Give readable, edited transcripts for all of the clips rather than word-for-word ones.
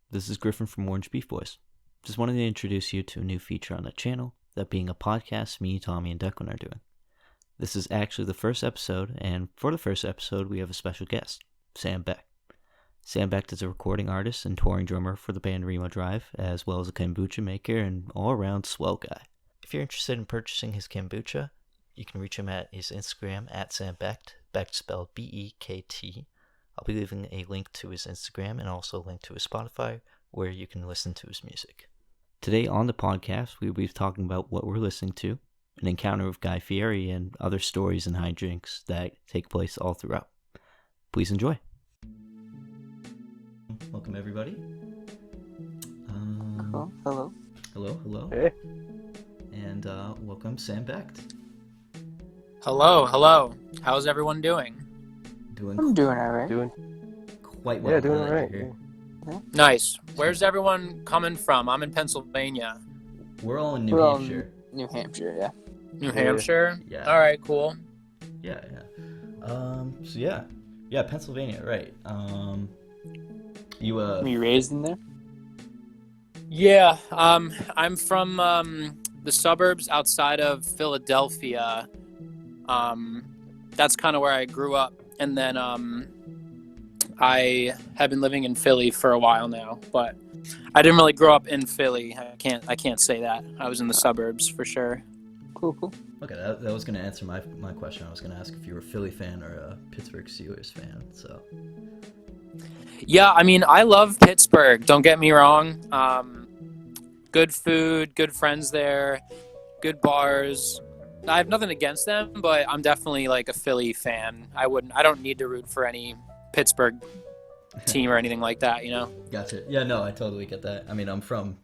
This is Griffin from Ornj Beef Bois. Just wanted to introduce you to a new feature on the channel, that being a podcast me, Tommy, and Declan are doing. This is actually the first episode, and for the first episode, we have a special guest, Sam Becht. Sam Becht is a recording artist and touring drummer for the band Remo Drive, as well as a kombucha maker and all-around swell guy. If you're interested in purchasing his kombucha, you can reach him at his Instagram at Sam Becht, Becht spelled B-E-K-T. I'll be leaving a link to his Instagram and also a link to his Spotify, where you can listen to his music. Today on the podcast, we'll be talking about what we're listening to, an encounter with Guy Fieri, and other stories and hijinks that take place all throughout. Please enjoy. Welcome, everybody. Cool. Hello. Hello. Hey. And welcome, Sam Becht. Hello. How's everyone doing? I'm doing all right. Doing Quite well. doing now all that right. you're here. Nice. Where's everyone coming from? I'm in Pennsylvania. We're all in New We're all in Hampshire. New Hampshire, yeah. New Hampshire? Yeah. All right, cool. Yeah. Yeah, Pennsylvania, right. You Were you raised in there? Yeah, I'm from the suburbs outside of Philadelphia. That's kind of where I grew up. And then I have been living in Philly for a while now, but I didn't really grow up in Philly. I can't say that. I was in the suburbs for sure. Cool. Okay, that was going to answer my question. I was going to ask if you were a Philly fan or a Pittsburgh Steelers fan. So, Yeah, I mean, I love Pittsburgh. Don't get me wrong. Good food, good friends there, good bars. I have nothing against them, but I'm definitely like a Philly fan. I don't need to root for any Pittsburgh team or anything like that, you know? gotcha. Yeah, no, I totally get that. I mean, I'm from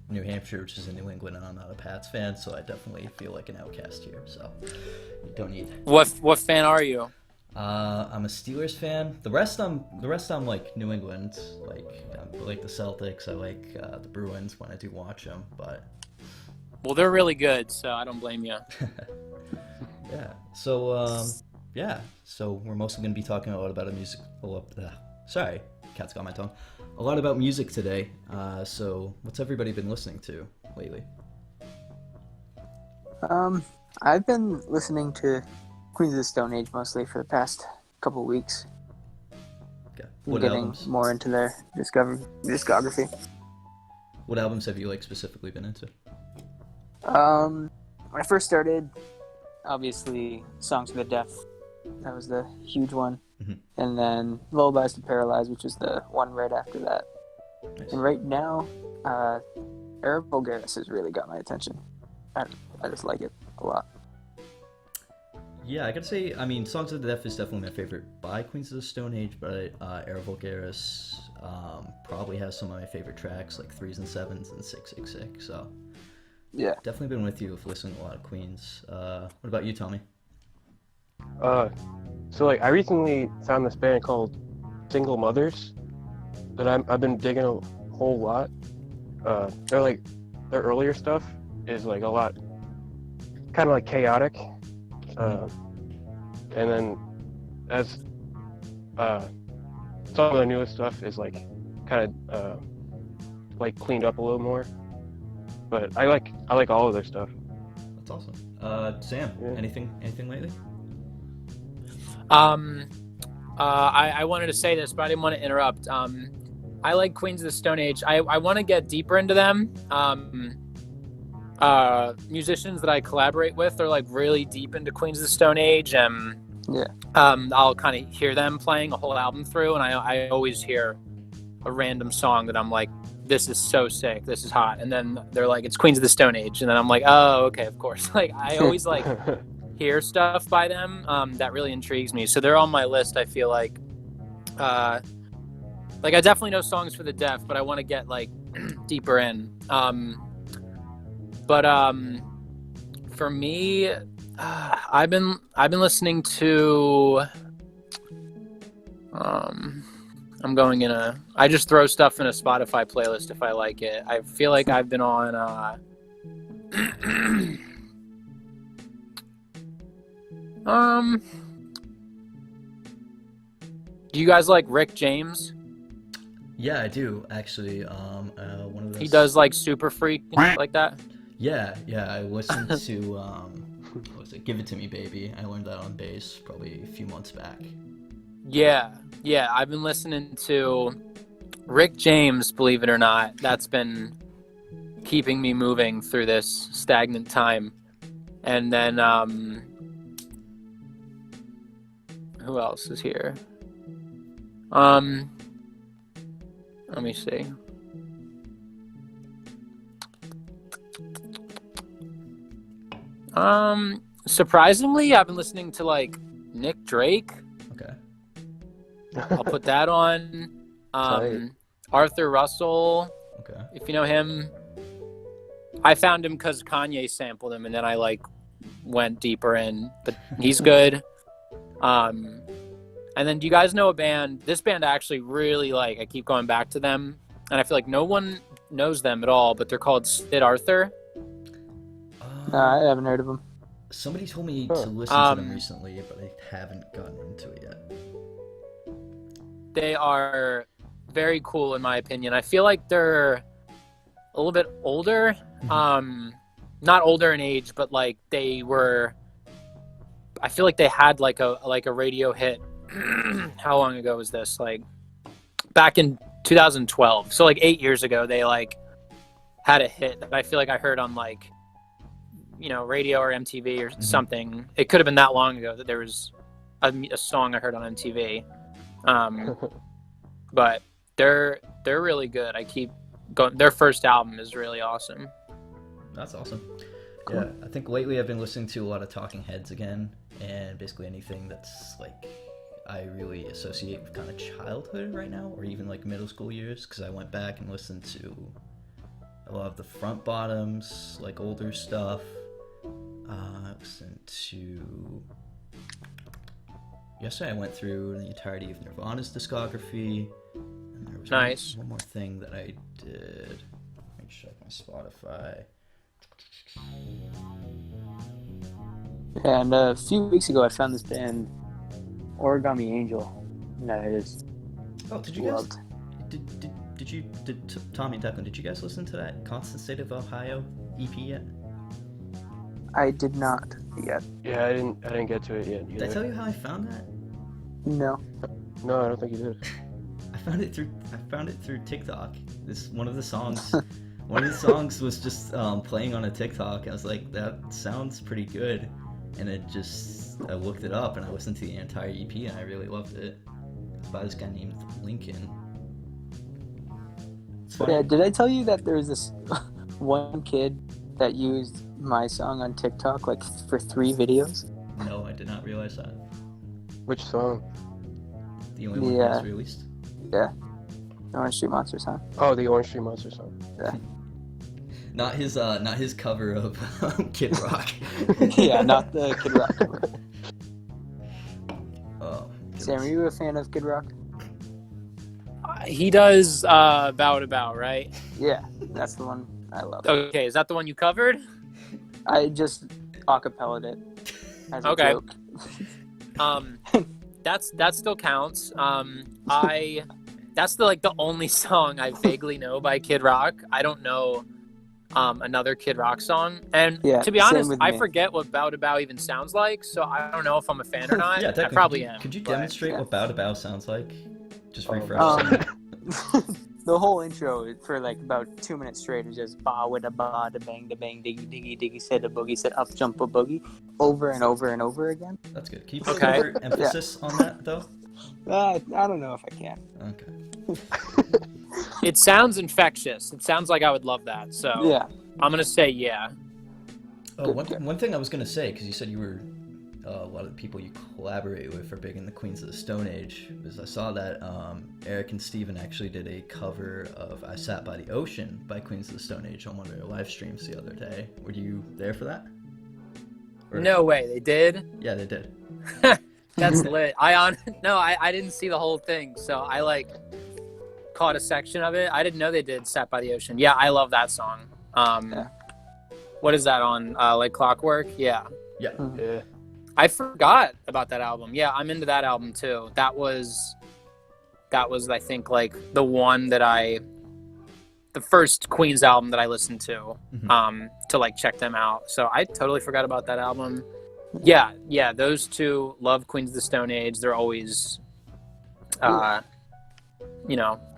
New Hampshire, which is in New England, and I'm not a Pats fan, so I definitely feel like an outcast here. So, you don't need. What fan are you? I'm a Steelers fan. The rest I'm like New England. Like I like the Celtics. I like the Bruins when I do watch them. But Well, they're really good, so I don't blame you. yeah. So So we're mostly going to be talking a lot about sorry, cat's got my tongue. A lot about music today. So what's everybody been listening to lately? I've been listening to Queens of the Stone Age mostly for the past couple of weeks. Okay. I'm What getting albums? more into their discography. What albums have you like specifically been into? When I first started, obviously, Songs for the Deaf. That was the huge one. Mhm. And then Lullabies to Paralyze, which was the one right after that. Nice. And right now, Arab Vulgaris has really got my attention. I just like it a lot. Yeah, I gotta say, I mean, Songs of the Deaf is definitely my favorite by Queens of the Stone Age, but Era Vulgaris probably has some of my favorite tracks, like 3s and 7s and 666, so Yeah. definitely been with you with listening to a lot of Queens. What about you, Tommy? So like I recently found this band called Single Mothers that I've been digging a whole lot. Their earlier stuff is like a lot kind of like chaotic. And then as some of the newest stuff is like kind of like cleaned up a little more. But I like all of their stuff. That's awesome. Sam, Yeah. anything lately? I wanted to say this, but I didn't want to interrupt. I like Queens of the Stone Age. I want to get deeper into them. Musicians that I collaborate with are like really deep into Queens of the Stone Age, and Yeah. I'll kind of hear them playing a whole album through, and I always hear a random song that I'm like, this is so sick, this is hot, and then they're like, it's Queens of the Stone Age, and then I'm like, oh, okay, of course. Like I always like hear stuff by them that really intrigues me, so they're on my list. I feel like I definitely know Songs for the Deaf, but I want to get like deeper in. But for me, I've been listening to I just throw stuff in a Spotify playlist if I like it. I feel like I've been on do you guys like Rick James? Yeah, I do actually. One of those. He does like Super Freak like that. Yeah, I listened to what was it? Give It to Me, Baby. I learned that on bass probably a few months back. Yeah. I've been listening to Rick James, believe it or not. That's been keeping me moving through this stagnant time. And then who else is here? Let me see. Surprisingly, I've been listening to like Nick Drake. Okay. I'll put that on. Tight. Arthur Russell, Okay. if you know him. I found him because Kanye sampled him, and then I like went deeper in. But he's good. And then do you guys know a band? This band I actually really like. I keep going back to them, and I feel like no one knows them at all. But they're called Sid Arthur. I haven't heard of them. Somebody told me to listen to them recently, but I haven't gotten into it yet. They are very cool in my opinion. I feel like they're a little bit older. Not older in age, but like they were. I feel like they had like a radio hit. How long ago was this? Like back in 2012. So like 8 years ago, they like had a hit that I feel like I heard on like, radio or MTV or something. It could have been that long ago that there was a song I heard on MTV. But they're really good. I keep going. Their first album is really awesome. That's awesome. Cool. Yeah, I think lately I've been listening to a lot of Talking Heads again, and basically anything that's like I really associate with kind of childhood right now, or even like middle school years, because I went back and listened to a lot of the Front Bottoms, like older stuff. I listened to... Yesterday I went through the entirety of Nirvana's discography, and there was Nice. one more thing that I did. Let me check my Spotify. And a few weeks ago, I found this band, Origami Angel, that I just Oh, did you guys... loved. Tommy and Declan, did you guys listen to that Constant State of Ohio EP yet? I did not yet. Yeah, I didn't get to it yet. Did I tell you how I found that? No. No, I don't think you did. I found it through TikTok. One of the songs was just playing on a TikTok. I was like, that sounds pretty good, and I looked it up and I listened to the entire EP and I really loved it. It's by this guy named Lincoln. It's funny. Yeah, did I tell you that there was this one kid that used my song on TikTok like for 3 videos? No, I did not realize that. Which song? The only one that was released. Yeah. The Orange Street Monster song. Oh, the Orange Street Monster song. Yeah. Not his cover of Kid Rock. Yeah, not the Kid Rock cover. Oh, Sam, are you a fan of Kid Rock? He does About, right? Yeah, that's the one I love. Okay, is that the one you covered? I just acapella'd it as a Okay. joke. That still counts. That's the only song I vaguely know by Kid Rock. I don't know another Kid Rock song, and Yeah, to be same honest, with I me. forget what About even sounds like, so I don't know if I'm a fan or not. yeah, I Declan, probably am. Could you but- demonstrate yeah. what Bow sounds like? Just refresh. The whole intro for like about 2 minutes straight is just ba with a ba da bang diggy diggy diggy said a boogie said up jump a boogie over and over and over again. That's good. Can you put Okay. more emphasis on that though? I don't know if I can. Okay. It sounds infectious. It sounds like I would love that. So Yeah. I'm gonna say yeah. Oh, Good. one thing I was gonna say, because you said you were a lot of the people you collaborate with are big in the Queens of the Stone Age, is I saw that Eric and Steven actually did a cover of "I Sat by the Ocean" by Queens of the Stone Age on one of their live streams the other day. Were you there for that? Or- No way, they did. Yeah, they did. That's lit. I didn't see the whole thing, so I caught a section of it. I didn't know they did "Sat by the Ocean." Yeah, I love that song. Yeah. What is that on? Like Clockwork? Yeah. Yeah. Yeah. I forgot about that album. Yeah, I'm into that album too. That was that was, I think, like the one that the first Queens album that I listened to, to like check them out. So I totally forgot about that album. Yeah, those two. Love Queens of the Stone Age. They're always,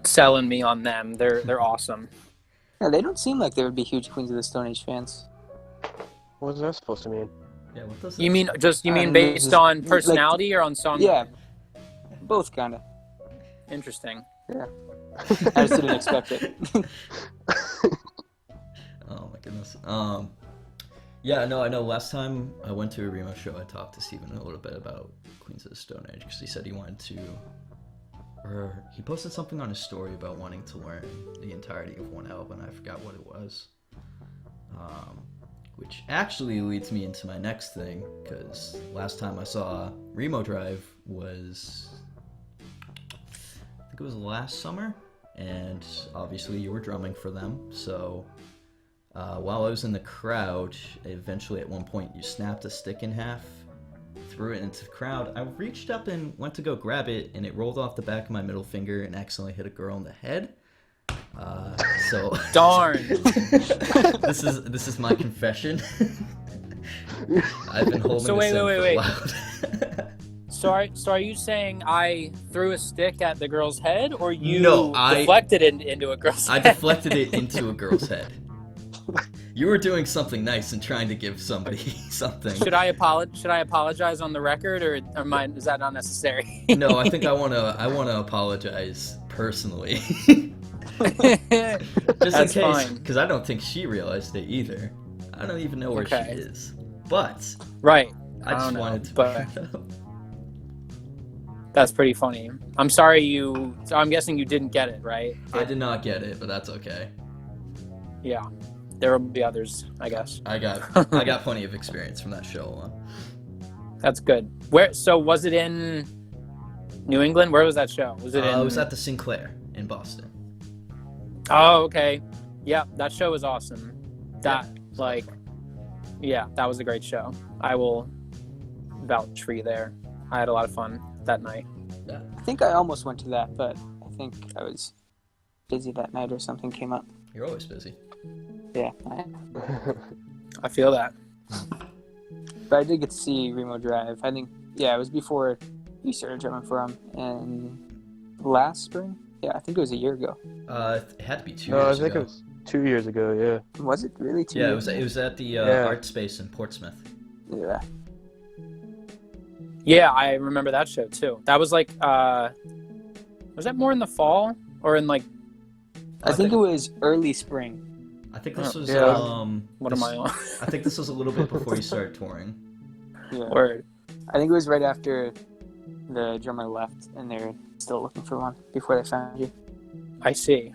selling me on them. They're awesome. Yeah, they don't seem like they would be huge Queens of the Stone Age fans. What was that supposed to mean? Yeah, what does You mean based on personality or on song? Yeah, both kind of. Interesting. Yeah, I just didn't expect it. Oh my goodness. Yeah, no, I know. Last time I went to a Remo show, I talked to Steven a little bit about Queens of the Stone Age because he said he wanted to, or he posted something on his story about wanting to learn the entirety of one album. I forgot what it was. Which actually leads me into my next thing, because last time I saw Remo Drive was, I think it was last summer, and obviously you were drumming for them, so while I was in the crowd, eventually at one point you snapped a stick in half, threw it into the crowd. I reached up and went to go grab it, and it rolled off the back of my middle finger and accidentally hit a girl in the head. So Darn. this is my confession. I've been holding So this in wait. for loud. So are you saying I threw a stick at the girl's head, or you deflected it into a girl's I head? deflected it into a girl's head. You were doing something nice and trying to give somebody something. Should I apologize on the record, or is that not necessary? No, I think I wanna apologize personally. Just That's in case, fine. because I don't think she realized it either. I don't even know where she is. But Right. I just don't wanted know, to but bring it up. that's pretty funny. I'm sorry so I'm guessing you didn't get it, right? I did not get it, but that's okay. Yeah. There will be others, I guess. I got plenty of experience from that show alone. That's good. So was it in New England? Where was that show? Was it It was at the Sinclair in Boston. Oh, okay. Yeah, that show was awesome. That was a great show. I will vouch for you there. I had a lot of fun that night. Yeah. I think I almost went to that, but I think I was busy that night or something came up. You're always busy. Yeah, I feel that. but I did get to see Remo Drive. I think, it was before you started drumming for him, and last spring. Yeah, I think it was a year ago. It had to be 2 No, years I think ago. it was 2 years ago. Yeah. Was it really 2 Yeah, years it was at the Art Space in Portsmouth. Yeah. Yeah, I remember that show too. That was like, was that more in the fall or in like? I think it was early spring. I think this was What am I on? I think this was a little bit before you started touring. Yeah. Word. I think it was right after the drummer left, and they're still looking for one before they found you. I see.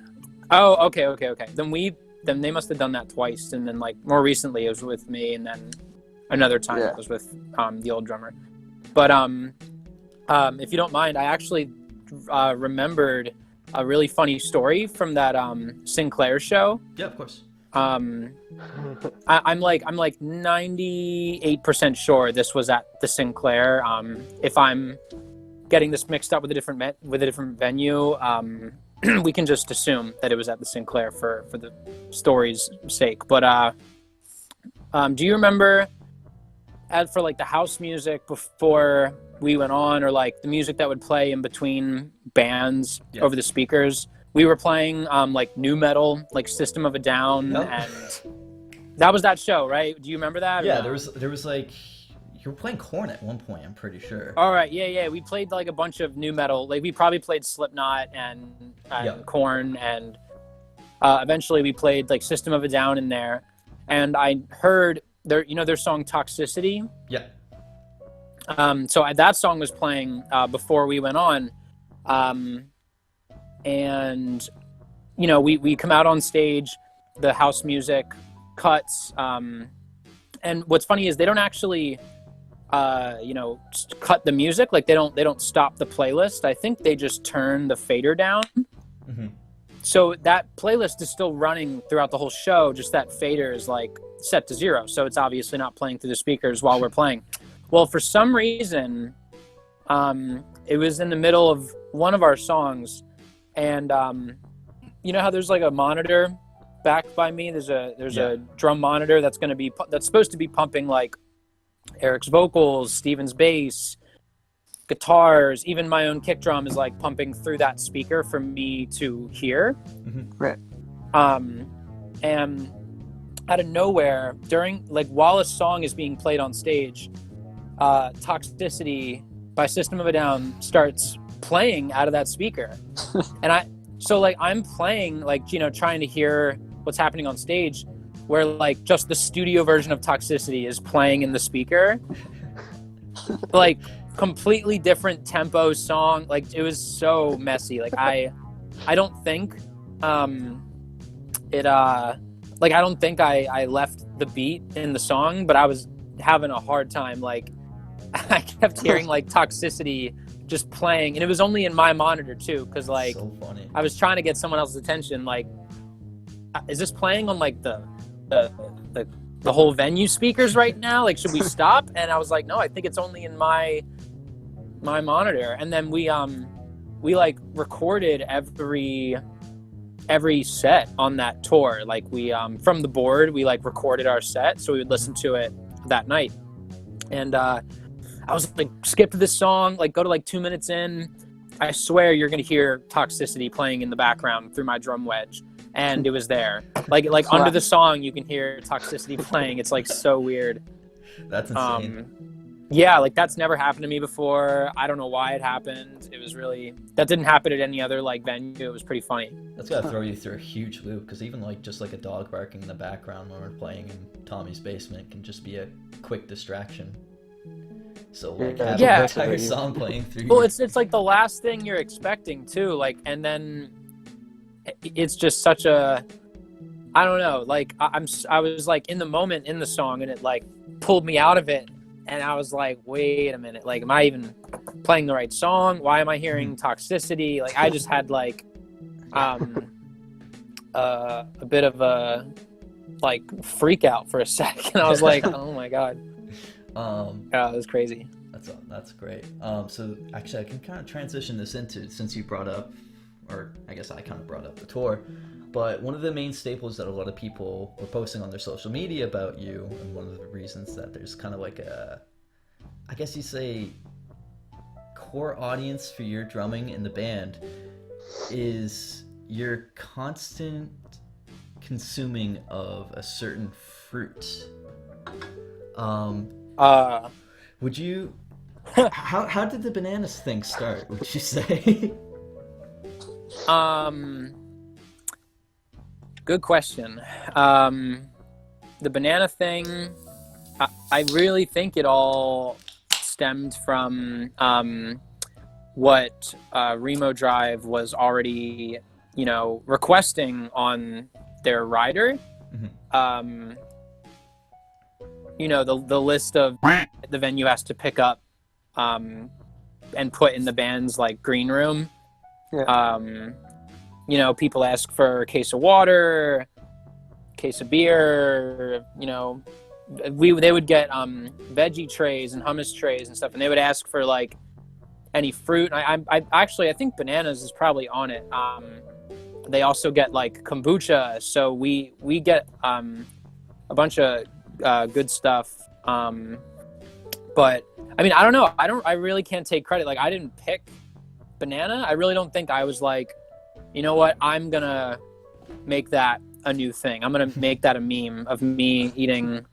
Oh, okay. Then they must have done that twice, and then like more recently it was with me, and then another time it was with the old drummer. But if you don't mind, I actually remembered a really funny story from that Sinclair show. Yeah, of course. I'm like 98% sure this was at the Sinclair. If I'm getting this mixed up with a different venue, we can just assume that it was at the Sinclair for the story's sake. But do you remember for like the house music before we went on, or like the music that would play in between bands over the speakers? We were playing like new metal, like System of a Down, and that was that show, right? Do you remember that? Yeah, there was like, you were playing Korn at one point, I'm pretty sure. All right, yeah. We played like a bunch of new metal. Like we probably played Slipknot and Korn, and eventually we played like System of a Down in there. And I heard their song Toxicity. Yeah. So that song was playing before we went on. And we come out on stage, the house music cuts, and what's funny is they don't actually cut the music. Like they don't stop the playlist. I think they just turn the fader down. Mm-hmm. So that playlist is still running throughout the whole show, just that fader is like set to 0, so it's obviously not playing through the speakers while we're playing. Well, for some reason, It was in the middle of one of our songs, and you know how there's like a monitor back by me. There's a drum monitor that's supposed to be pumping like Eric's vocals, Steven's bass, guitars, even my own kick drum is like pumping through that speaker for me to hear. Right. And out of nowhere, during like while a song is being played on stage, Toxicity by System of a Down starts playing out of that speaker. And I'm playing, like, you know, trying to hear what's happening on stage, where like just the studio version of Toxicity is playing in the speaker. Like completely different tempo song. Like it was so messy. Like I don't think I don't think I left the beat in the song, but I was having a hard time. Like I kept hearing like Toxicity just playing, and it was only in my monitor too, because like So funny. I was trying to get someone else's attention. Like, is this playing on like the whole venue speakers right now? Like, should we stop? And I was like, no, I think it's only in my monitor. And then we like recorded every set on that tour. Like we from the board, we like recorded our set, so we would listen to it that night. And I was like, skip to this song, like go to like 2 minutes in, I swear you're gonna hear Toxicity playing in the background through my drum wedge. And it was there. Like under the song you can hear Toxicity playing. It's like so weird. That's insane. Yeah, like that's never happened to me before. I don't know why it happened. It was really, that didn't happen at any other like venue. It was pretty funny. That's gotta throw you through a huge loop, because even like just like a dog barking in the background when we're playing in Tommy's basement can just be a quick distraction. So like have an entire song playing through. Well, it's like the last thing you're expecting too. Like, and then it's just such a, I don't know. Like I was like in the moment in the song, and it like pulled me out of it. And I was like, wait a minute, like, am I even playing the right song? Why am I hearing Toxicity? Like, I just had like a bit of a like freak out for a second. I was like, oh my God. It was crazy. That's great. So actually I can kind of transition this into, since you brought up, or I guess I kind of brought up the tour, but one of the main staples that a lot of people were posting on their social media about you, and one of the reasons that there's kind of like a, I guess you say, core audience for your drumming in the band, is your constant consuming of a certain fruit. Would you, how did the bananas thing start, would you say? Good question. The banana thing, I really think it all stemmed from what Remo Drive was already, you know, requesting on their rider. Mm-hmm. You know, the list of the venue has to pick up and put in the band's like green room. Yeah. You know, people ask for a case of water, case of beer, you know, they would get veggie trays and hummus trays and stuff, and they would ask for like any fruit. I actually, I think bananas is probably on it. They also get like kombucha, so we get a bunch of good stuff. But I mean, I don't know. I really can't take credit. Like, I didn't pick banana. I really don't think I was like, you know what, I'm gonna make that a new thing. I'm gonna make that a meme of me eating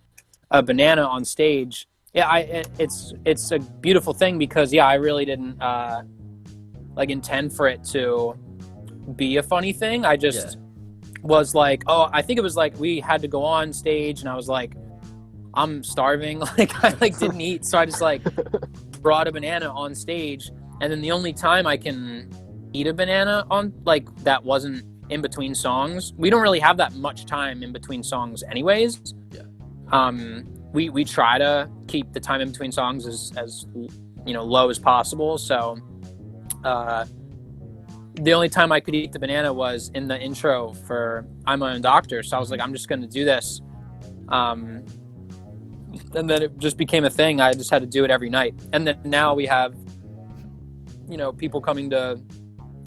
a banana on stage. Yeah, it's a beautiful thing, because I really didn't like intend for it to be a funny thing. I just was like, oh, I think it was like we had to go on stage, and I was like, I'm starving. Like, I like didn't eat, so I just like brought a banana on stage, and then the only time I can eat a banana on, like, that wasn't in between songs. We don't really have that much time in between songs anyways. We try to keep the time in between songs as you know, low as possible. So the only time I could eat the banana was in the intro for I'm My Own Doctor. So I was like, I'm just going to do this. And then it just became a thing. I just had to do it every night. And then now we have people coming to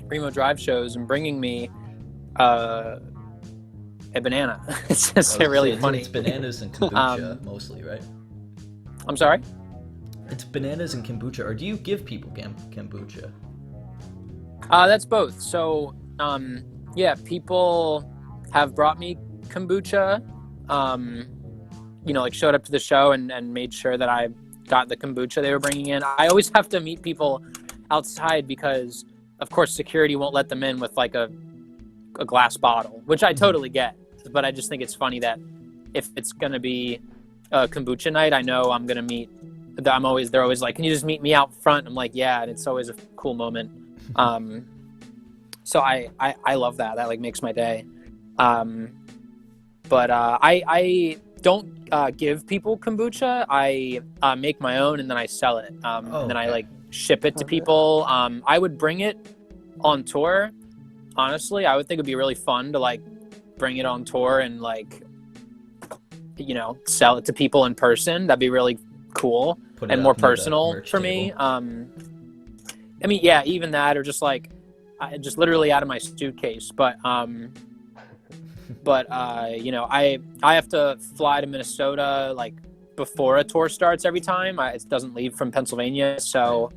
Remo Drive shows and bringing me a banana. It's just really funny. It's bananas and kombucha mostly, right? I'm sorry? It's bananas and kombucha, or do you give people kombucha? That's both. So, people have brought me kombucha, like showed up to the show and made sure that I got the kombucha they were bringing in. I always have to meet people outside because, of course, security won't let them in with like a glass bottle, which I totally get. But I just think it's funny that if it's going to be a kombucha night, I know I'm going to meet. They're always like, can you just meet me out front? I'm like, yeah, and it's always a cool moment. So I love that. That like makes my day. But I don't give people kombucha. I make my own and then I sell it. And then I like ship it to people. I would bring it on tour. Honestly, I would think it'd be really fun to like bring it on tour and like, sell it to people in person. That'd be really cool and more personal for me. Even that, or just like, just literally out of my suitcase. But I have to fly to Minnesota like before a tour starts every time. It doesn't leave from Pennsylvania, so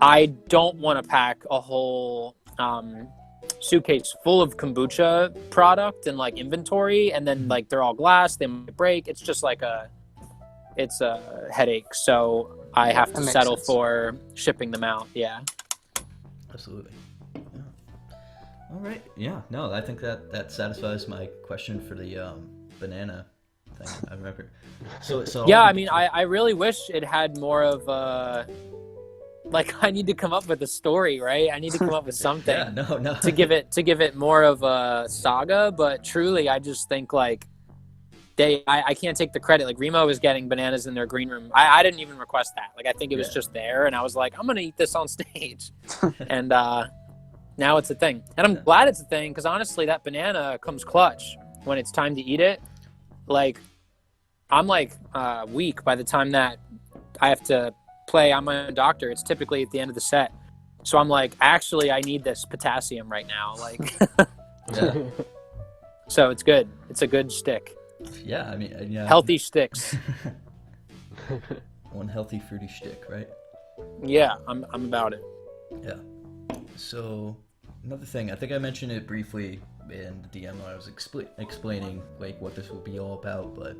I don't want to pack a whole suitcase full of kombucha product and like inventory, and then like they're all glass, they might break. It's just like it's a headache. So I have to settle for shipping them out. Yeah. Absolutely. Yeah. All right. Yeah. No, I think that satisfies my question for the banana thing. I remember. So yeah. I mean, I really wish it had more of a. Like, I need to come up with a story, right? I need to come up with something no. to give it more of a saga. But truly, I just think like I can't take the credit. Like Remo was getting bananas in their green room. I didn't even request that. Like I think it was just there, and I was like, I'm gonna eat this on stage, and now it's a thing. And I'm glad it's a thing because honestly, that banana comes clutch when it's time to eat it. Like I'm like weak by the time that I have to play. I'm my own doctor. It's typically at the end of the set, so I'm like, actually I need this potassium right now, like so it's good. It's a good stick. I mean healthy sticks. One healthy fruity stick, right? Yeah, I'm about it. Yeah. So another thing, I think I mentioned it briefly in the DM when I was explaining like what this will be all about, but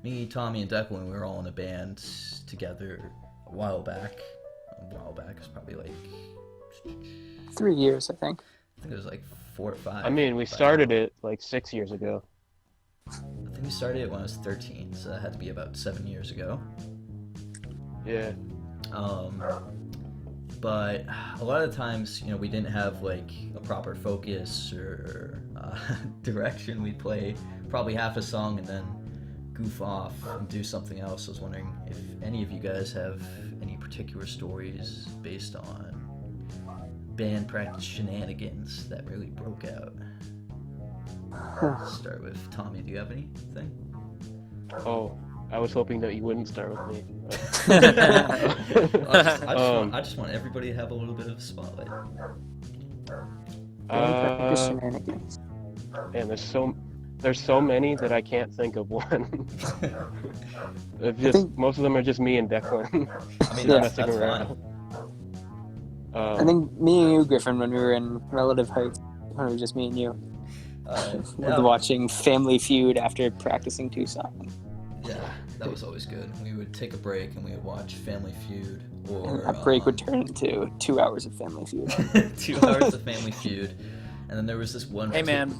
me, Tommy, and Declan, we were all in a band together a while back. It's probably like 3 years, I think. I think it was like 4 or 5. I mean, we started it like 6 years ago. I think we started it when I was 13, so that had to be about 7 years ago. Yeah. But a lot of the times, we didn't have like a proper focus or direction. We'd play probably half a song and then goof off and do something else. I was wondering if any of you guys have any particular stories based on band practice shenanigans that really broke out. Start with Tommy. Do you have anything? Oh, I was hoping that you wouldn't start with me. I just want everybody to have a little bit of a spotlight. Shenanigans. Man, there's so many that I can't think of one. Most of them are just me and Declan. I mean, that's fine. I think me and you, Griffin, when we were in Relative Heights, when it was just me and you, watching Family Feud after practicing 2 songs. Yeah, that was always good. We would take a break and we would watch Family Feud, or and that break would turn into 2 hours of Family Feud. 2 hours of Family Feud, and then there was this one. Hey man,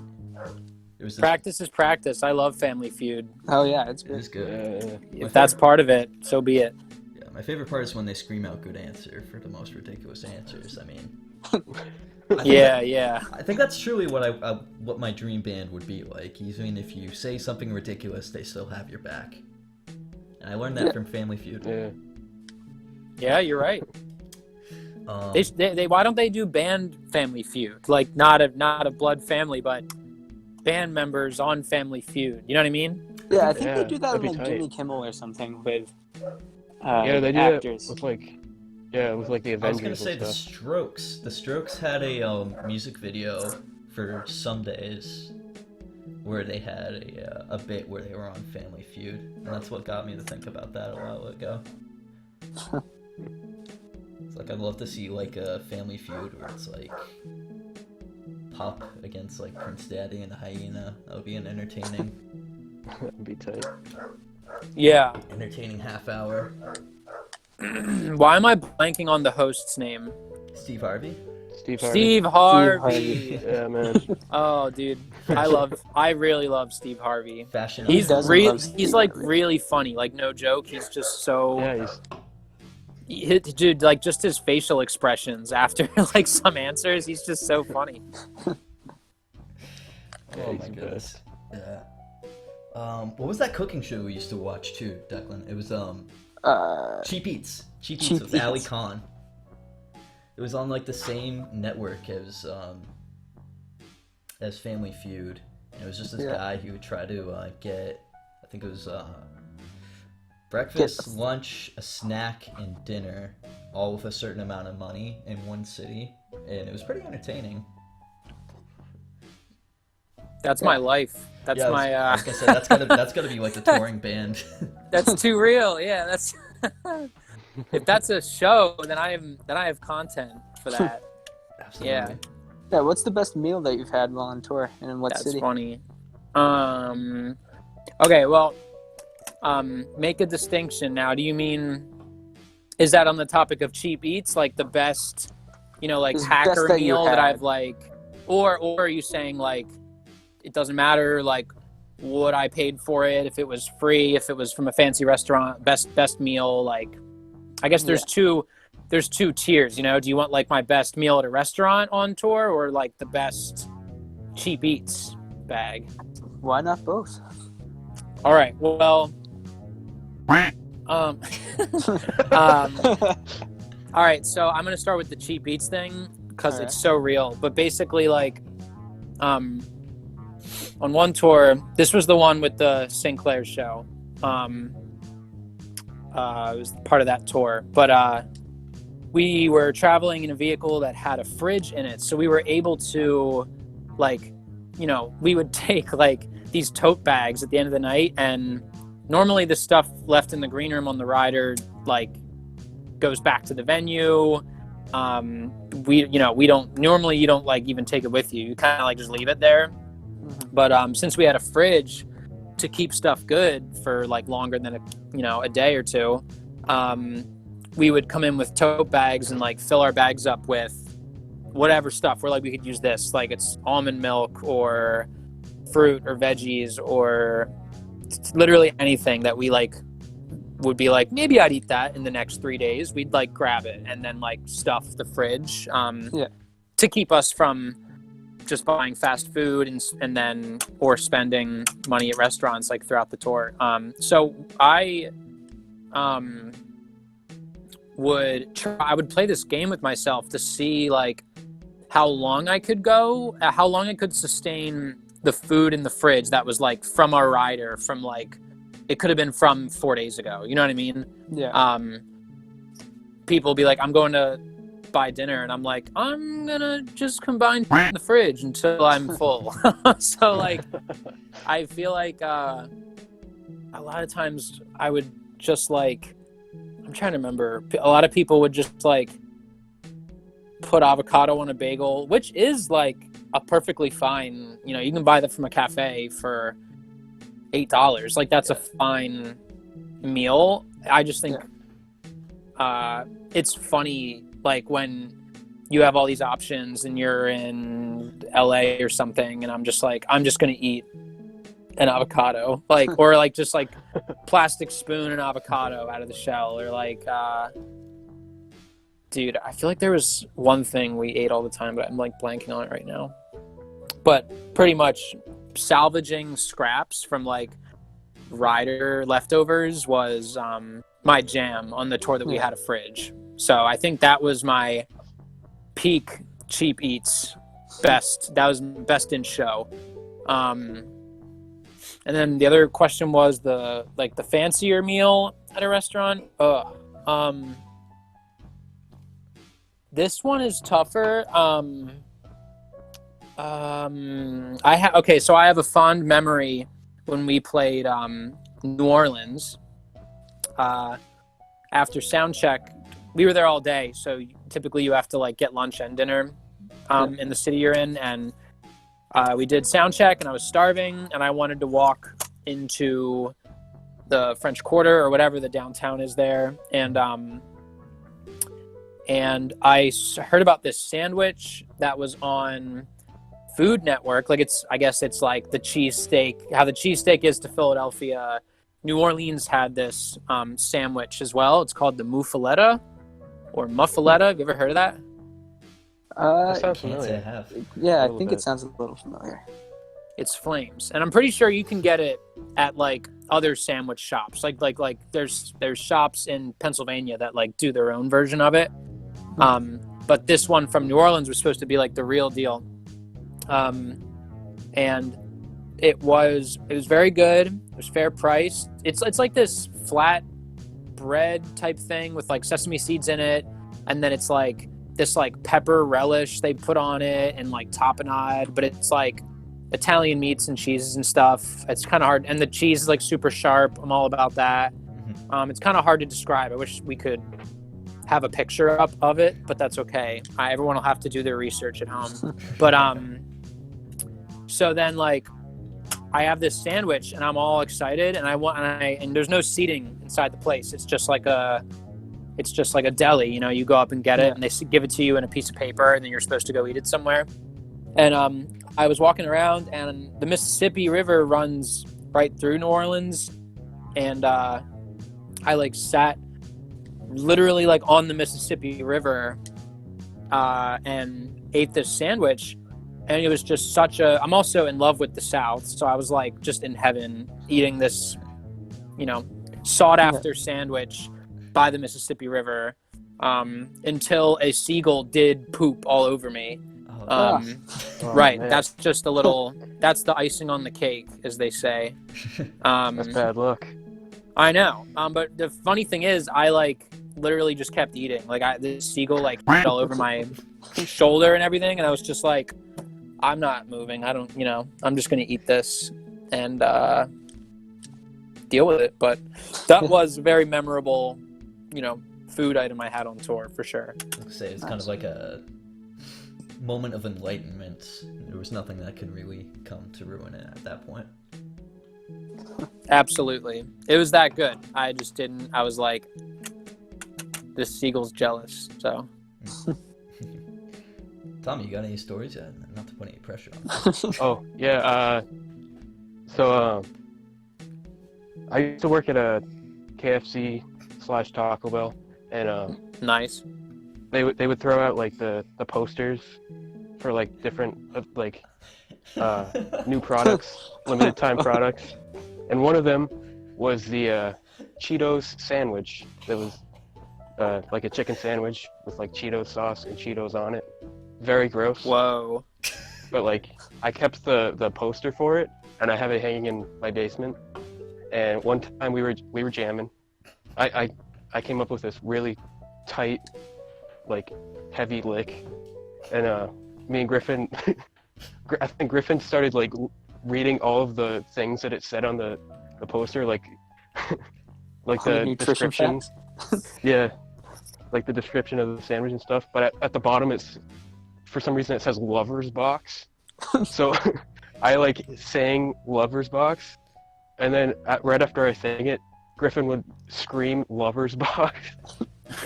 practice is practice. I love Family Feud. Oh yeah, it's good. It is good. If that's part of it, so be it. Yeah, my favorite part is when they scream out "good answer" for the most ridiculous answers. I mean. I think that's truly what my dream band would be like. Even if you say something ridiculous, they still have your back. And I learned that from Family Feud. Yeah, you're right. They why don't they do band Family Feud? Like not a blood family, but band members on Family Feud. You know what I mean? Yeah, I think they do that on like Jimmy Kimmel or something with they do actors. it with like Yeah, with like the I was Avengers gonna say and the stuff. Strokes. The Strokes had a music video for Some Days where they had a bit where they were on Family Feud, and that's what got me to think about that a while ago. It's like I'd love to see like a Family Feud where it's like Pup against like Prince Daddy and the Hyena. That would be an entertaining That'd be tight. Yeah. half hour. Why am I blanking on the host's name? Steve Harvey. Steve Harvey. Steve Harvey. Yeah, man. Oh, dude, I really love Steve Harvey. Fashion. He's doesn't really, love Steve he's like Harvey? really funny. Like no joke, he's just so. Yeah, Dude, like just his facial expressions after like some answers, he's just so funny. Oh he's my the goodness. Yeah. What was that cooking show we used to watch too, Declan? It was Cheap Eats. Cheap Eats Cheap with Ali Eats. Khan. It was on like the same network as Family Feud. And it was just this guy who would try to get, I think it was breakfast, lunch, a snack, and dinner, all with a certain amount of money in one city, and it was pretty entertaining. That's my life. That's Yeah, my. I was gonna say that's gotta be like the touring band. That's too real. Yeah, that's. If that's a show, then I have content for that. Absolutely. Yeah. Yeah, what's the best meal that you've had while on tour, and in what That's city? funny. Okay, well, make a distinction now. Do you mean, is that on the topic of cheap eats, like the best, like Is hacker best that you meal that had. I've like, or are you saying like, it doesn't matter, like what I paid for it, if it was free, if it was from a fancy restaurant, best meal, like, I guess there's two tiers, do you want like my best meal at a restaurant on tour or like the best cheap eats bag? Why not both? All right. Well, all right. So I'm gonna start with the cheap eats thing because All it's so real. But basically, like, on one tour, this was the one with the Sinclair show. It was part of that tour, but we were traveling in a vehicle that had a fridge in it, so we were able to, like, we would take like these tote bags at the end of the night, and normally the stuff left in the green room on the rider like goes back to the venue. We don't normally, you don't like even take it with you, you kind of like just leave it there. But since we had a fridge to keep stuff good for like longer than a day or two, we would come in with tote bags and like fill our bags up with whatever stuff. We're like, we could use this, like it's almond milk or fruit or veggies or literally anything that we like would be like, maybe I'd eat that in the next 3 days. We'd like grab it and then like stuff the fridge to keep us from just buying fast food and then or spending money at restaurants like throughout the tour. So I would play this game with myself to see like how long I could go, how long I could sustain the food in the fridge that was like from our rider, from like, it could have been from 4 days ago. You know what I mean? Yeah. People be like, I'm going to buy dinner, and I'm like, I'm gonna just combine in the fridge until I'm full. So like, I feel like a lot of times I would just like, I'm trying to remember, a lot of people would just like put avocado on a bagel, which is like a perfectly fine, you can buy that from a cafe for $8. Like that's a fine meal. I just think it's funny, like when you have all these options and you're in LA or something, and I'm just like, I'm just gonna eat an avocado, like, or like just like plastic spoon and avocado out of the shell, or like dude, I feel like there was one thing we ate all the time, but I'm like blanking on it right now. But pretty much salvaging scraps from like rider leftovers was my jam on the tour that we had a fridge. So I think that was my peak cheap eats best. That was best in show. And then the other question was the fancier meal at a restaurant. This one is tougher. So I have a fond memory when we played New Orleans. After sound check, we were there all day, so typically you have to like get lunch and dinner in the city you're in, and we did sound check, and I was starving, and I wanted to walk into the French Quarter or whatever the downtown is there, and I heard about this sandwich that was on Food Network. Like I guess it's like the cheesesteak, how the cheesesteak is to Philadelphia. New Orleans had this sandwich as well. It's called the muffaletta or muffaletta. Have you ever heard of that? That sounds Can't say I familiar. have. Yeah, I little think bit. it sounds a little familiar. It's flames, and I'm pretty sure you can get it at like other sandwich shops. Like there's shops in Pennsylvania that like do their own version of it. But this one from New Orleans was supposed to be like the real deal. And it was very good. It was fair price. It's like this flat bread type thing with like sesame seeds in it, and then it's like this like pepper relish they put on it and like tapenade, but it's like Italian meats and cheeses and stuff. It's kind of hard, and the cheese is like super sharp. I'm all about that. It's kind of hard to describe. I wish we could have a picture up of it, but that's okay. Everyone will have to do their research at home. But so then like I have this sandwich and I'm all excited, and and there's no seating inside the place. It's just like a deli, you know. You go up and get it, and they give it to you in a piece of paper, and then you're supposed to go eat it somewhere. And I was walking around, and the Mississippi River runs right through New Orleans, and I like sat literally like on the Mississippi River and ate this sandwich. And it was just I'm also in love with the South, so I was like just in heaven eating this, you know, sought after sandwich by the Mississippi River until a seagull did poop all over me. Right. Man. That's just that's the icing on the cake, as they say. That's bad luck. I know. But the funny thing is, I like literally just kept eating. Like the seagull like all over my shoulder and everything, and I was just like, I'm not moving. I don't, I'm just gonna eat this and deal with it. But that was a very memorable, food item I had on tour for sure. I'd say it's kind of like a moment of enlightenment. There was nothing that could really come to ruin it at that point. Absolutely. It was that good. I was like, this seagull's jealous, so. Tommy, you got any stories yet? Not to put any pressure on. Oh, yeah. I used to work at a KFC/Taco Bell, and nice. They would throw out like the posters for like different new products, limited time products, and one of them was the Cheetos sandwich. That was like a chicken sandwich with like Cheetos sauce and Cheetos on it. Very gross. Whoa. But like I kept the poster for it, and I have it hanging in my basement. And one time we were jamming. I came up with this really tight, like heavy lick, and me and Griffin, I think Griffin started like reading all of the things that it said on the poster, like like the descriptions. Yeah, like the description of the sandwich and stuff. But at the bottom, for some reason it says Lover's Box. So I like sang Lover's Box, and then right after I sang it, Griffin would scream Lover's Box.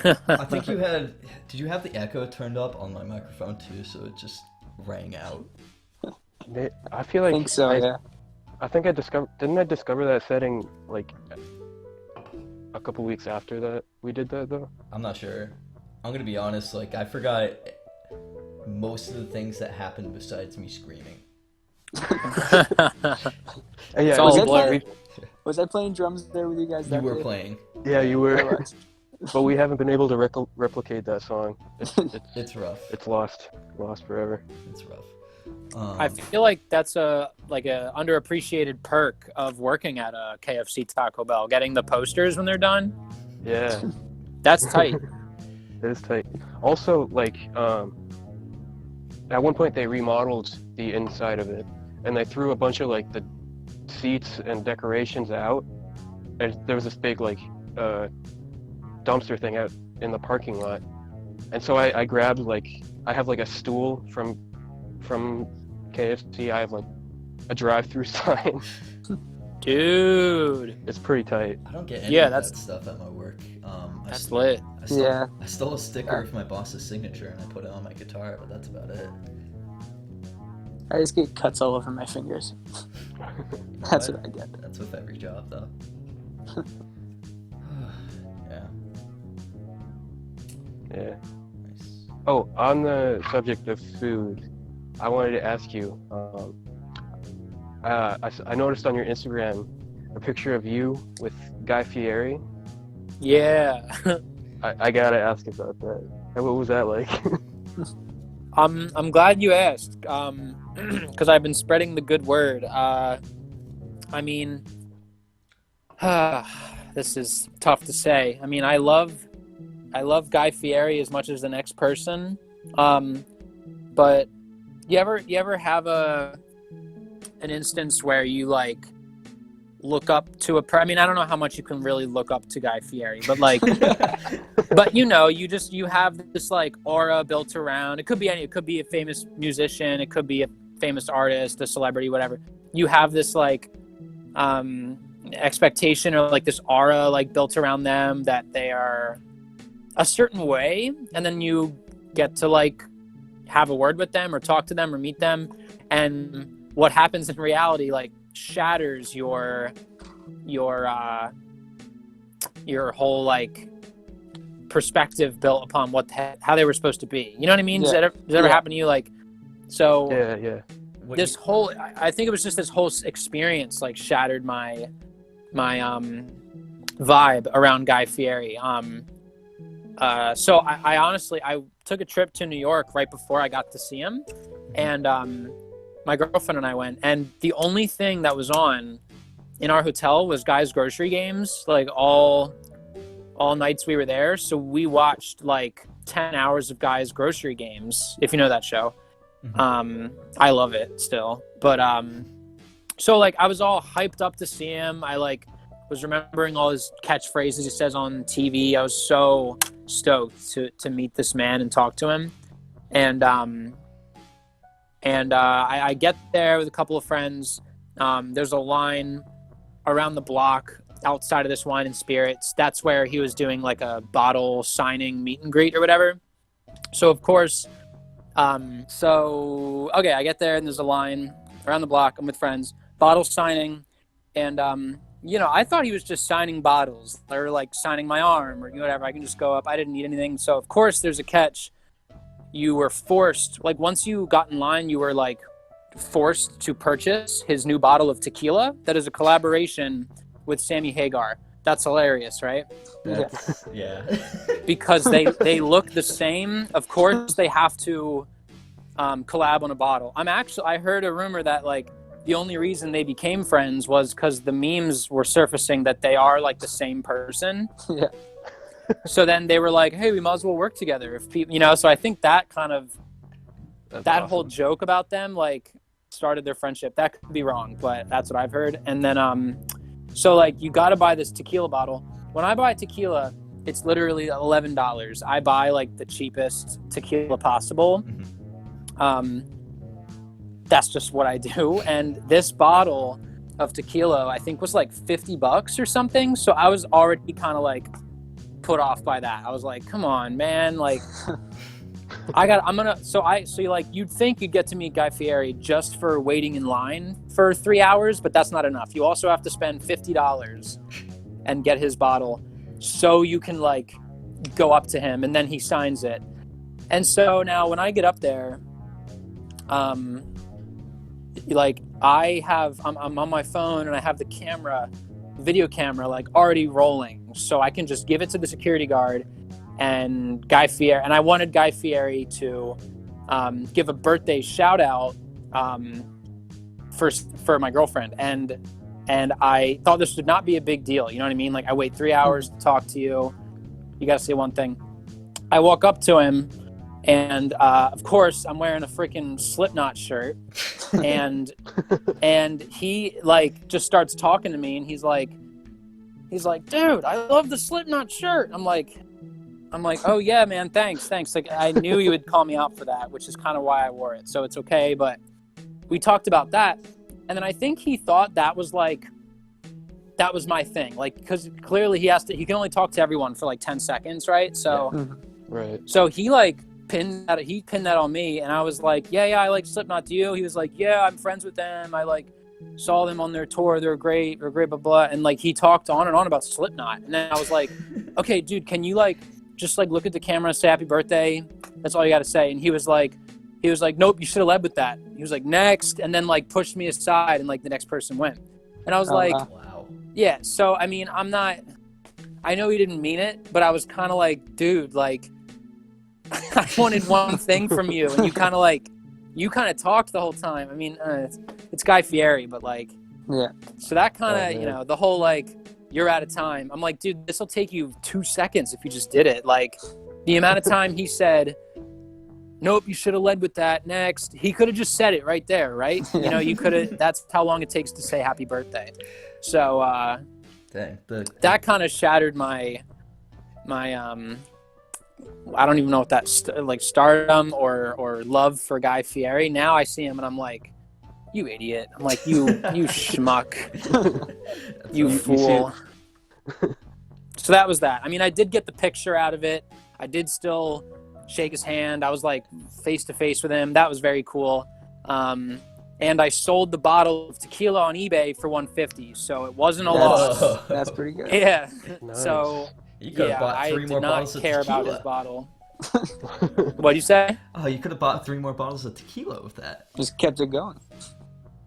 I think did you have the echo turned up on my microphone too, so it just rang out? I feel like I think so, yeah. I think didn't I discover that setting like a couple weeks after that we did that though? I'm not sure. I'm gonna be honest, like I forgot most of the things that happened besides me screaming. Yeah, all blurry. Was I playing drums there with you guys? You were playing. Yeah, you were. But we haven't been able to replicate that song. It's rough. It's lost forever. It's rough. I feel like that's a underappreciated perk of working at a KFC Taco Bell, getting the posters when they're done. Yeah. That's tight. It is tight. Also, like, at one point they remodeled the inside of it, and they threw a bunch of like the seats and decorations out, and there was this big like dumpster thing out in the parking lot, and so I grabbed like, I have like a stool from KFC. I have like a drive-through sign. Dude, It's pretty tight. I don't get any Yeah, of that that's- stuff at my work. that's lit. I stole a sticker of my boss's signature and I put it on my guitar, but that's about it. I just get cuts all over my fingers. That's what I get. That's with every job, though. Yeah. Yeah. Nice. Oh, on the subject of food, I wanted to ask you. I noticed on your Instagram a picture of you with Guy Fieri. Yeah. I gotta ask about that. What was that like? I'm glad you asked, because I've been spreading the good word. I mean, this is tough to say. I mean, I love Guy Fieri as much as the next person, but you ever have an instance where you like look up to I mean, I don't know how much you can really look up to Guy Fieri, but like, but you have this like aura built around. It could be it could be a famous musician, it could be a famous artist, a celebrity, whatever. You have this like expectation or like this aura like built around them that they are a certain way, and then you get to like have a word with them or talk to them or meet them, and what happens in reality like shatters your whole like perspective built upon how they were supposed to be. You know what I mean? Yeah. Does that ever happen to you? Like, so Yeah. this whole, I think it was just this whole experience like shattered my vibe around Guy Fieri. So I honestly, I took a trip to New York right before I got to see him, and my girlfriend and I went, and the only thing that was on in our hotel was Guy's grocery games, like all nights we were there. So we watched like 10 hours of Guy's grocery games, if you know that show. I love it still, but so like I was all hyped up to see him. I like was remembering all his catchphrases he says on TV. I was so stoked to meet this man and talk to him, and I get there with a couple of friends. There's a line around the block outside of this Wine and Spirits. That's where he was doing like a bottle signing meet and greet or whatever. So of course, okay, I get there and there's a line around the block. I'm with friends, bottle signing, and I thought he was just signing bottles or like signing my arm or whatever. I can just go up. I didn't need anything. So of course there's a catch. You were forced, like once you got in line, you were like forced to purchase his new bottle of tequila that is a collaboration with Sammy Hagar. That's hilarious, right? Yeah. Because they look the same. Of course, they have to collab on a bottle. I heard a rumor that like the only reason they became friends was because the memes were surfacing that they are like the same person. Yeah. So then they were like, hey, we might as well work together if people, so I think that kind of, That's that awesome. whole joke about them like started their friendship. That could be wrong, but that's what I've heard. And then, so like you got to buy this tequila bottle. When I buy tequila, it's literally $11. I buy like the cheapest tequila possible. That's just what I do. And this bottle of tequila, I think was like $50 or something. So I was already kind of like put off by that. I was like, come on, man. Like you'd think you'd get to meet Guy Fieri just for waiting in line for 3 hours, but that's not enough. You also have to spend $50 and get his bottle so you can like go up to him and then he signs it. And so now when I get up there, like I'm on my phone and I have the video camera like already rolling, so I can just give it to the security guard and Guy Fieri. And I wanted Guy Fieri to give a birthday shout out for my girlfriend, and I thought this would not be a big deal. You know what I mean? Like I wait 3 hours to talk to you. You got to say one thing. I walk up to him, and of course I'm wearing a freaking Slipknot shirt, and he like just starts talking to me, and he's like, dude, I love the Slipknot shirt. I'm like, oh yeah, man, thanks. Like, I knew you would call me out for that, which is kind of why I wore it, so it's okay. But we talked about that, and then I think he thought that was my thing, like, because clearly he can only talk to everyone for like 10 seconds, right? So, Right. So he like pinned that on me, and I was like, yeah, I like Slipknot. Do you? He was like, yeah, I'm friends with them. I like saw them on their tour. They're great, blah blah. And like he talked on and on about Slipknot, and then I was like, okay, dude, can you like just like look at the camera and say happy birthday? That's all you got to say. And he was like, nope, you should have led with that. He was like, next, and then like pushed me aside, and like the next person went. And I was Wow. Yeah. So I mean, I know he didn't mean it, but I was kind of like, dude, like I wanted one thing from you, and you kind of talked the whole time. I mean, it's Guy Fieri, but like, Yeah. so that kind of, the whole like, you're out of time. I'm like, dude, this will take you 2 seconds if you just did it. Like, the amount of time he said, nope, you should have led with that. Next, he could have just said it right there, right? You know, you could have. That's how long it takes to say happy birthday. So that kind of shattered my I don't even know what that stardom or love for Guy Fieri. Now I see him and I'm like, you idiot. I'm like, you schmuck. you fool. So that was that. I mean, I did get the picture out of it. I did still shake his hand. I was like face to face with him. That was very cool. And I sold the bottle of tequila on eBay for $150, so it wasn't a loss. That's pretty good. Yeah. Nice. So You could have bought 3 more bottles of tequila. I did not care about his bottle. What'd you say? Oh, you could have bought 3 more bottles of tequila with that. Just kept it going.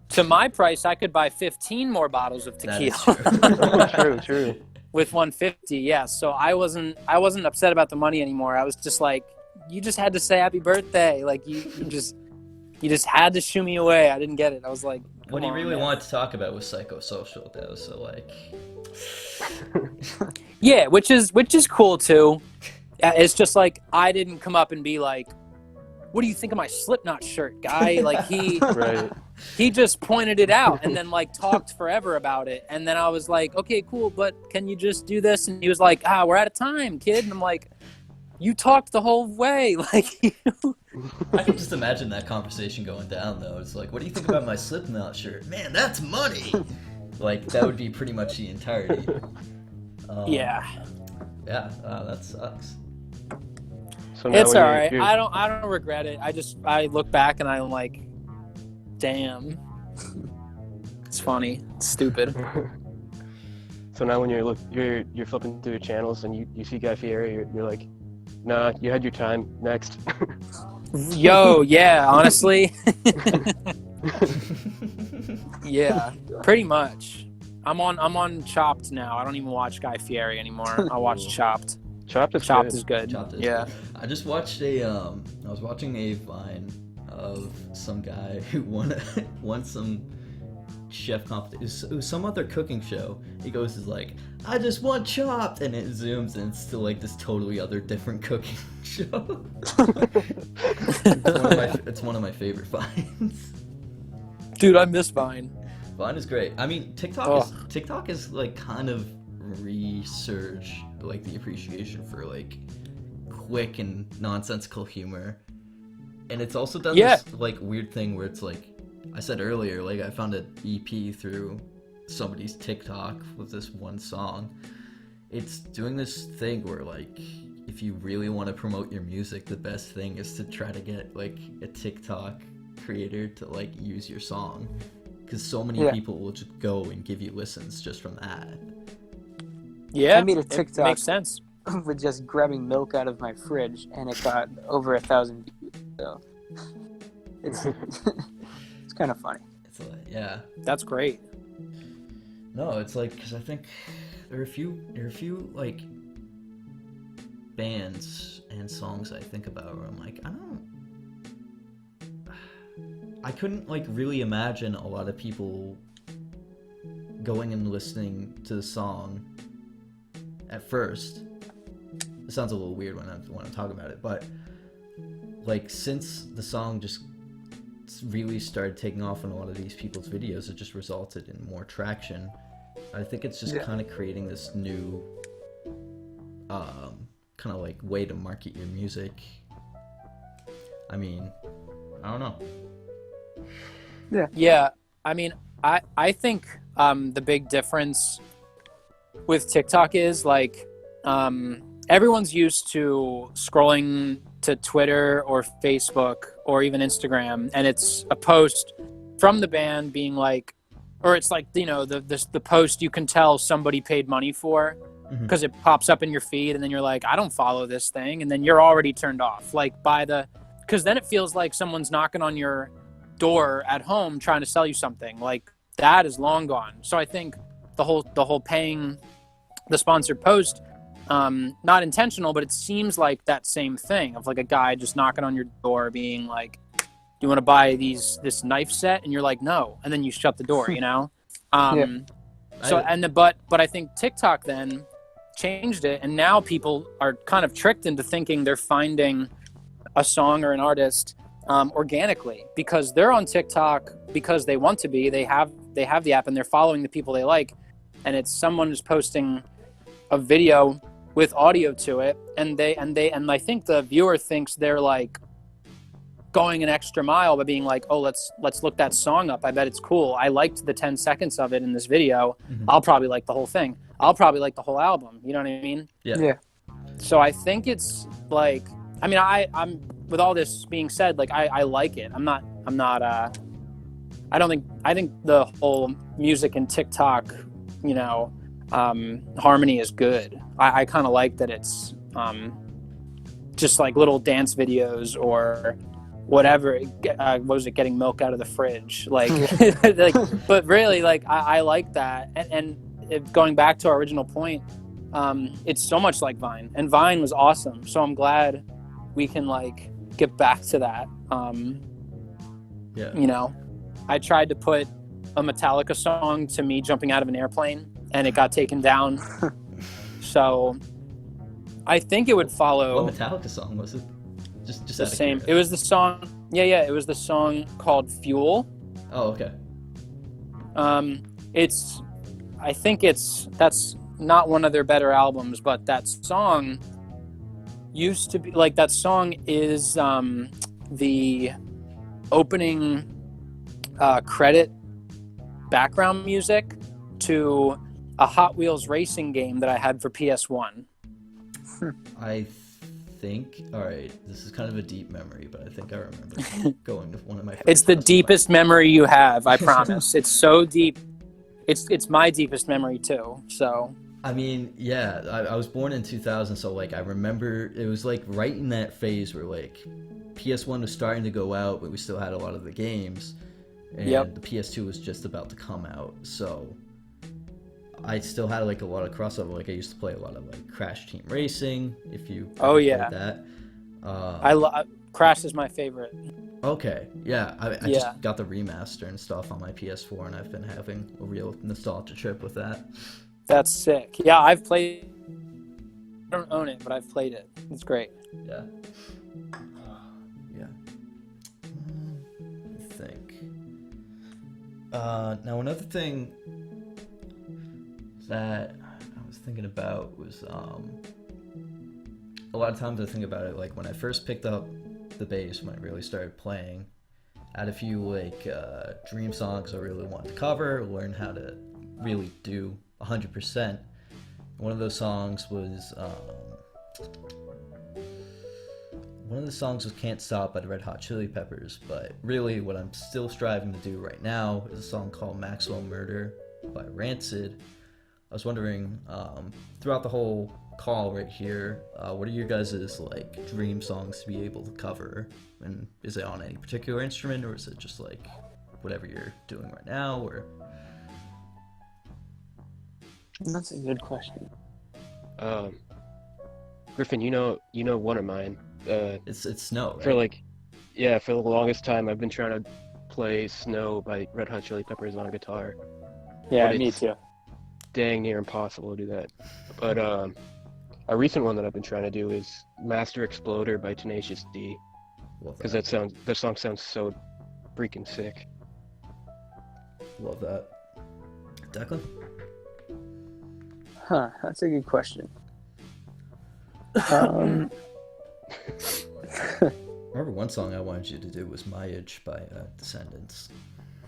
To my price, I could buy 15 more bottles of tequila. True. With $150, yeah. So I wasn't upset about the money anymore. I was just like, you just had to say happy birthday. Like you just had to shoo me away. I didn't get it. I was like, what he really wanted to talk about was psychosocial, though. So like, yeah, which is cool too. It's just like I didn't come up and be like, what do you think of my Slipknot shirt, guy? Like he just pointed it out and then like talked forever about it. And then I was like, okay, cool, but can you just do this? And he was like, we're out of time, kid. And I'm like, you talked the whole way. Like, I can just imagine that conversation going down, though. It's like, what do you think about my Slipknot shirt? Man, that's money. Like, that would be pretty much the entirety. Yeah. Yeah, that sucks. So it's all right. I don't regret it. I look back and I'm like, damn. It's funny. It's stupid. So now when you're flipping through the channels and you see Guy Fieri, you're like, nah, you had your time. Next. Yo, yeah, honestly. Yeah, pretty much. I'm on Chopped now. I don't even watch Guy Fieri anymore. I watch Chopped. Chopped is good. Chopped is yeah. good. I just watched I was watching a Vine of some guy who won some chef competition. It was some other cooking show. He goes, is like, I just want Chopped, and it zooms and it's still like this totally other different cooking show. It's one of my favorite Vines. Dude, I miss Vine. Vine is great. I mean, TikTok is like kind of resurge like the appreciation for like quick and nonsensical humor, and it's also done this like weird thing where it's like I said earlier, like I found an EP through somebody's TikTok with this one song. It's doing this thing where like if you really want to promote your music, the best thing is to try to get like a TikTok creator to like use your song, because so many people will just go and give you listens just from that. Yeah, I made a TikTok. It makes sense. With just grabbing milk out of my fridge, and it got over 1,000 views. So it's it's kind of funny. It's like, yeah, that's great. No, it's like because I think there are a few like bands and songs I think about where I'm like I couldn't like really imagine a lot of people going and listening to the song at first, it sounds a little weird when I'm talking about it, but like since the song just really started taking off in a lot of these people's videos, it just resulted in more traction. I think it's just kind of creating this new kind of like way to market your music. I mean, I don't know. Yeah. I mean, I think the big difference with TikTok is like everyone's used to scrolling to Twitter or Facebook or even Instagram, and it's a post from the band being like, or it's like, you know, the post you can tell somebody paid money for because it pops up in your feed, and then you're like, I don't follow this thing, and then you're already turned off, like because then it feels like someone's knocking on your door at home trying to sell you something. Like that is long gone. So I think the whole paying the sponsored post, not intentional, but it seems like that same thing of like a guy just knocking on your door being like, do you want to buy this knife set? And you're like, no. And then you shut the door, you know? But I think TikTok then changed it. And now people are kind of tricked into thinking they're finding a song or an artist organically because they're on TikTok because they want to be. They have the app and they're following the people they like. And it's someone who's posting a video with audio to it, and I think the viewer thinks they're like going an extra mile by being like, oh, let's look that song up. I bet it's cool. I liked the 10 seconds of it in this video. I'll probably like the whole thing. I'll probably like the whole album. You know what I mean? Yeah. So I think it's like, I mean, I'm with all this being said, like I like it. I think the whole music and TikTok, you know, harmony is good. I kind of like that it's just like little dance videos or whatever. What was it, getting milk out of the fridge? Like, but really, like I like that. And going back to our original point, it's so much like Vine, and Vine was awesome. So I'm glad we can like get back to that. You know, I tried to put a Metallica song to me jumping out of an airplane, and it got taken down. So I think it would follow. What Metallica song was it? Just the same. It was the song. Yeah. It was the song called Fuel. Oh, okay. I think that's not one of their better albums, but that song used to be like, that song is the opening credit background music to a Hot Wheels racing game that I had for PS1. I think, all right, this is kind of a deep memory, but I think I remember going to one of my first. It's the deepest memory you have, I promise. It's so deep. It's my deepest memory too. So I mean, yeah, I was born in 2000, so like I remember it was like right in that phase where like PS1 was starting to go out, but we still had a lot of the games, and the PS2 was just about to come out. So I still had like a lot of crossover. Like I used to play a lot of like Crash Team Racing. If you played that, Crash is my favorite. Okay, yeah, I just got the remaster and stuff on my PS4, and I've been having a real nostalgia trip with that. That's sick. Yeah, I've played. I don't own it, but I've played it. It's great. Yeah. I think. Now another thing that I was thinking about was a lot of times I think about it like when I first picked up the bass, when I really started playing, I had a few like dream songs I really wanted to cover, learn how to really do 100%. One of those songs was Can't Stop by the Red Hot Chili Peppers, but really what I'm still striving to do right now is a song called Maxwell Murder by Rancid. I was wondering, throughout the whole call right here, what are your guys' like dream songs to be able to cover? And is it on any particular instrument, or is it just like whatever you're doing right now? Or that's a good question. Griffin, you know one of mine. It's Snow, right? For the longest time I've been trying to play Snow by Red Hot Chili Peppers on guitar. Yeah, me too. Dang near impossible to do that. But A recent one that I've been trying to do is Master Exploder by Tenacious D, Love because that. that song sounds so freaking sick. Love that. Declan? Huh, that's a good question. Remember one song I wanted you to do was My Age by Descendants.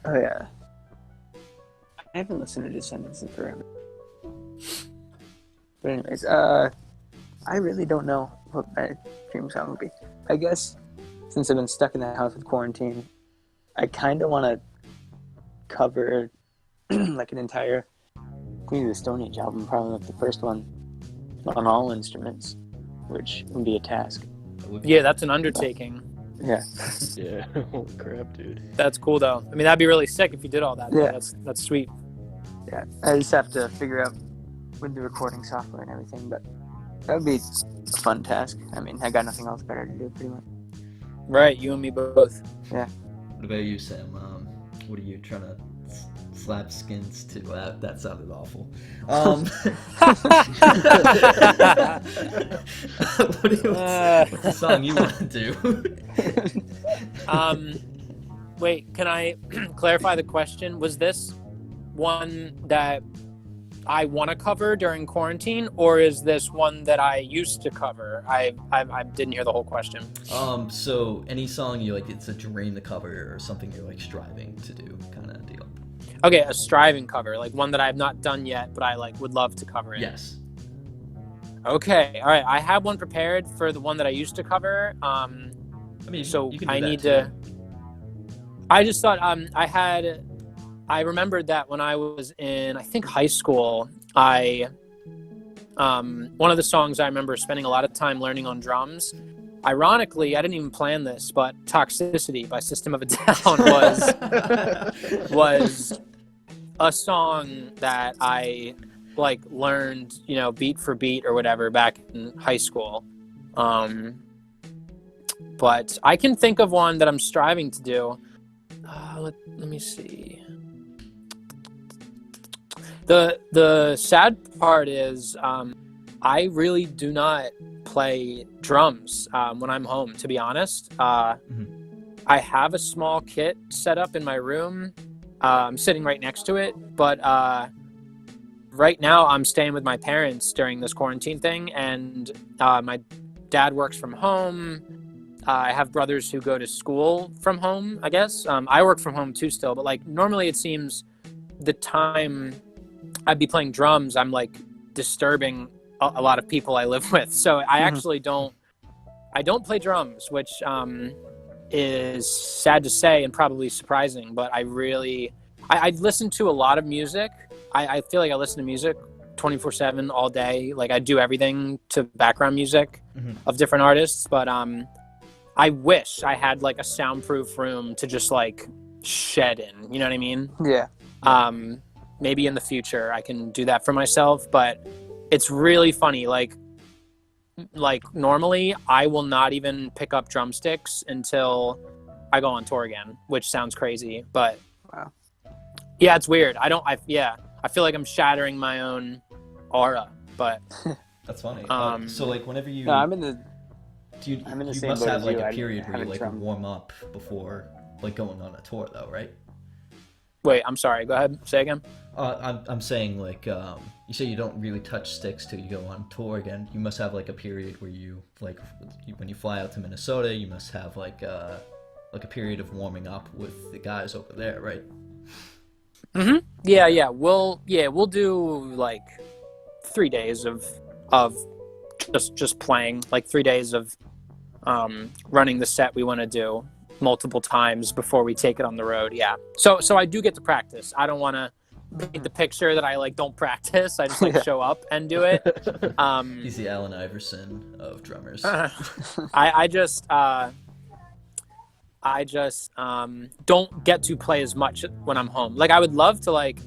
Oh yeah. I haven't listened to Descendants in forever. But anyways, I really don't know what my dream song would be. I guess since I've been stuck in that house with quarantine, I kind of want to cover like an entire Queen of the Stone Age album, probably like the first one on all instruments, which would be a task. Yeah, that's an undertaking. Yeah. Yeah, holy crap, dude. That's cool though. I mean, that'd be really sick if you did all that. Yeah. That's sweet. Yeah. I just have to figure out with the recording software and everything, but that would be a fun task. I mean, I got nothing else better to do, pretty much. Right, you and me both. Yeah. What about you, Sam? What are you trying to slap skins to? That sounded awful. What's the song you want to do? Wait, can I clarify the question? Was this one that I want to cover during quarantine, or is this one that I used to cover? I didn't hear the whole question. So any song you like, it's a dream to cover or something you're like striving to do, kind of deal. Okay, a striving cover, like one that I have not done yet, but I like would love to cover it. Yes. Okay, all right. I have one prepared for the one that I used to cover. I mean, so you can do I that need too. to. I just thought I remembered that when I was in, I think, high school, one of the songs I remember spending a lot of time learning on drums. Ironically, I didn't even plan this, but "Toxicity" by System of a Down was a song that I like learned, beat for beat or whatever back in high school. But I can think of one that I'm striving to do. Let me see. The sad part is I really do not play drums when I'm home, to be honest. I have a small kit set up in my room. I'm sitting right next to it, but right now I'm staying with my parents during this quarantine thing, and my dad works from home. I have brothers who go to school from home, I guess. I work from home too still, but like normally it seems the time I'd be playing drums, I'm like disturbing a lot of people I live with. So I actually don't play drums, which is sad to say and probably surprising, but I listen to a lot of music. I feel like I listen to music 24/7 all day. Like I do everything to background music of different artists, but I wish I had like a soundproof room to just like shed in, you know what I mean? Yeah. Maybe in the future I can do that for myself, but it's really funny. Like normally I will not even pick up drumsticks until I go on tour again, which sounds crazy, but wow. Yeah, it's weird. I feel like I'm shattering my own aura, but That's funny. So like whenever you, No, I'm in the you same must boat have as like you. a I period where you haven't like drummed. warm up before like going on a tour though, right? wait, I'm sorry. Go ahead. Say again. I'm saying like you say you don't really touch sticks till you go on tour again. You must have like a period where you like when you fly out to Minnesota, you must have like a period of warming up with the guys over there, right? Yeah. We'll do like 3 days of just playing, like 3 days of running the set we want to do multiple times before we take it on the road. Yeah. So I do get to practice. I don't want to paint the picture that I like don't practice. I just like show up and do it. He's the Allen Iverson of drummers. I just don't get to play as much when I'm home. Like I would love to like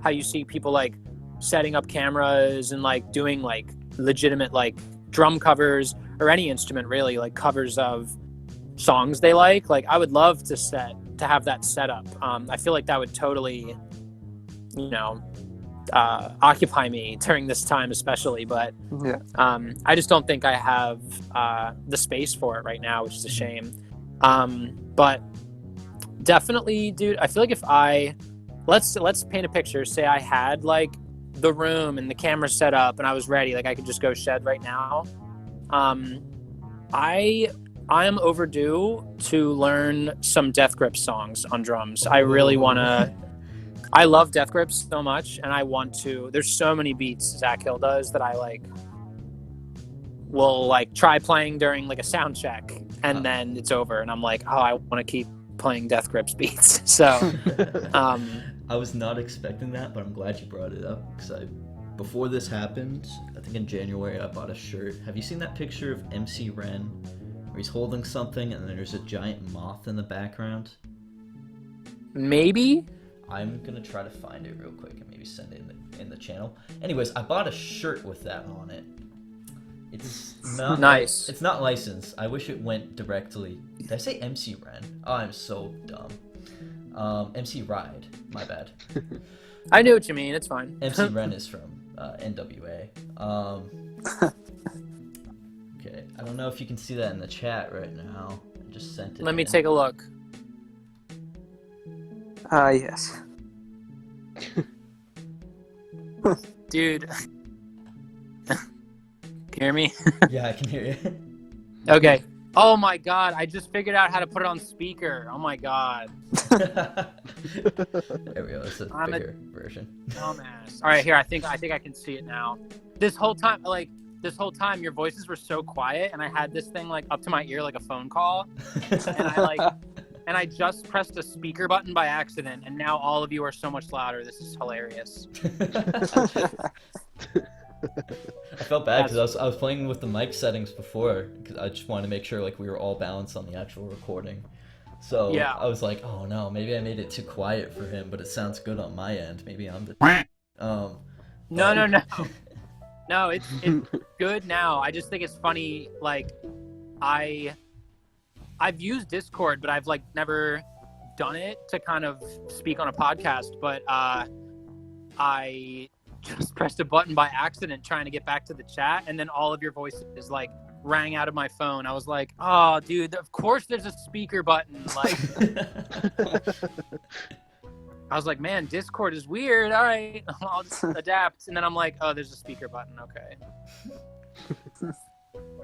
how you see people like setting up cameras and like doing like legitimate like drum covers or any instrument really, like covers of songs they like. Like I would love to have that set up. I feel like that would totally, occupy me during this time, especially. But Yeah. I just don't think I have the space for it right now, which is a shame. But definitely, dude, I feel like if let's paint a picture. Say I had like the room and the camera set up and I was ready, like I could just go shed right now. I am overdue to learn some Death Grips songs on drums. I really want to. I love Death Grips so much, and I want to. There's so many beats Zach Hill does that I like. Will like try playing during like a sound check, and then it's over, and I'm like, oh, I want to keep playing Death Grips beats. So, I was not expecting that, but I'm glad you brought it up because before this happened, I think in January, I bought a shirt. Have you seen that picture of MC Ren where he's holding something and there's a giant moth in the background? maybe. I'm gonna try to find it real quick and maybe send it in the channel. Anyways, I bought a shirt with that on it. It's not Nice. It's not licensed. I wish it went directly. Did I say MC Ren? Oh, I'm so dumb. MC Ride. My bad. I knew what you mean. It's fine. MC Ren is from NWA. Okay, I don't know if you can see that in the chat right now. I just sent it. Let me in. take a look. Yes. Dude. Can you hear me? Yeah, I can hear you. Okay. Oh my god, I just figured out how to put it on speaker. Oh my god. There we go. It's a I'm a- bigger version. Dumbass. All right, here. I think I can see it now. This whole time, your voices were so quiet, and I had this thing like up to my ear like a phone call, and I just pressed a speaker button by accident, and now all of you are so much louder. This is hilarious. I felt bad because I was playing with the mic settings before because I just wanted to make sure like we were all balanced on the actual recording. So Yeah. I was like, oh no, maybe I made it too quiet for him, but it sounds good on my end. Maybe I'm the No. No, it's good now. I just think it's funny. Like, I've used Discord, but I've like never done it to kind of speak on a podcast. But I just pressed a button by accident trying to get back to the chat, and then all of your voices like rang out of my phone. I was like, oh, dude, of course there's a speaker button. Like, I was like, man, Discord is weird. All right, I'll just adapt. And then I'm like, oh, there's a speaker button. Okay.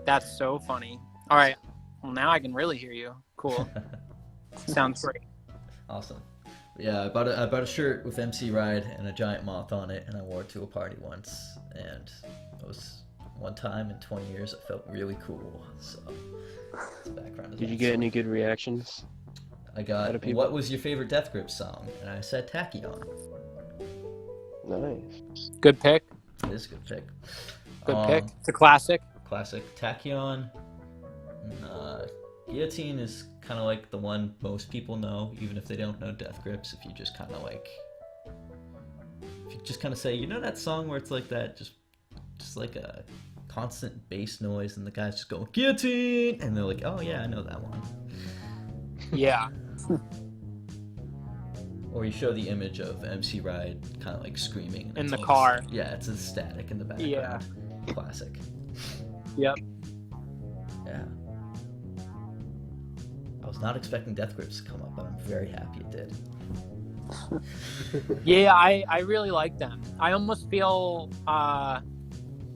That's so funny. All right. Well, now I can really hear you. Cool. Sounds great. Awesome. Yeah, I bought a shirt with MC Ride and a giant moth on it, and I wore it to a party once, and it was one time in 20 years. I felt really cool. So, the background is Did you get any good reactions? I got, out of people? what was your favorite Death Grips song? And I said Tachyon. Nice. Good pick. It is a good pick. Good pick. It's a classic. Classic. Tachyon. Guillotine is kind of like the one most people know, even if they don't know Death Grips. If you just kind of like, if you just kind of say, you know that song where it's like that, just like a constant bass noise, and the guy's just going Guillotine, and they're like, oh yeah, I know that one. Yeah. Or you show the image of MC Ride kind of like screaming and In it's the all car. Yeah, it's a static in the background. Yeah. Classic. Yep. Yeah. I was not expecting Death Grips to come up, but I'm very happy it did. Yeah, I really like them. I almost feel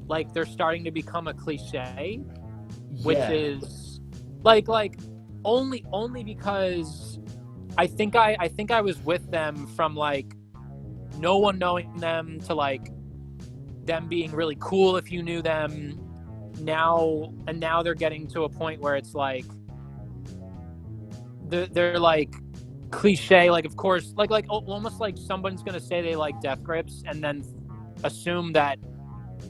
like they're starting to become a cliche, which Yeah. is like only because I think I was with them from like no one knowing them to like them being really cool if you knew them. Now they're getting to a point where it's like they're like cliche, like of course like almost like someone's gonna say they like Death Grips and then assume that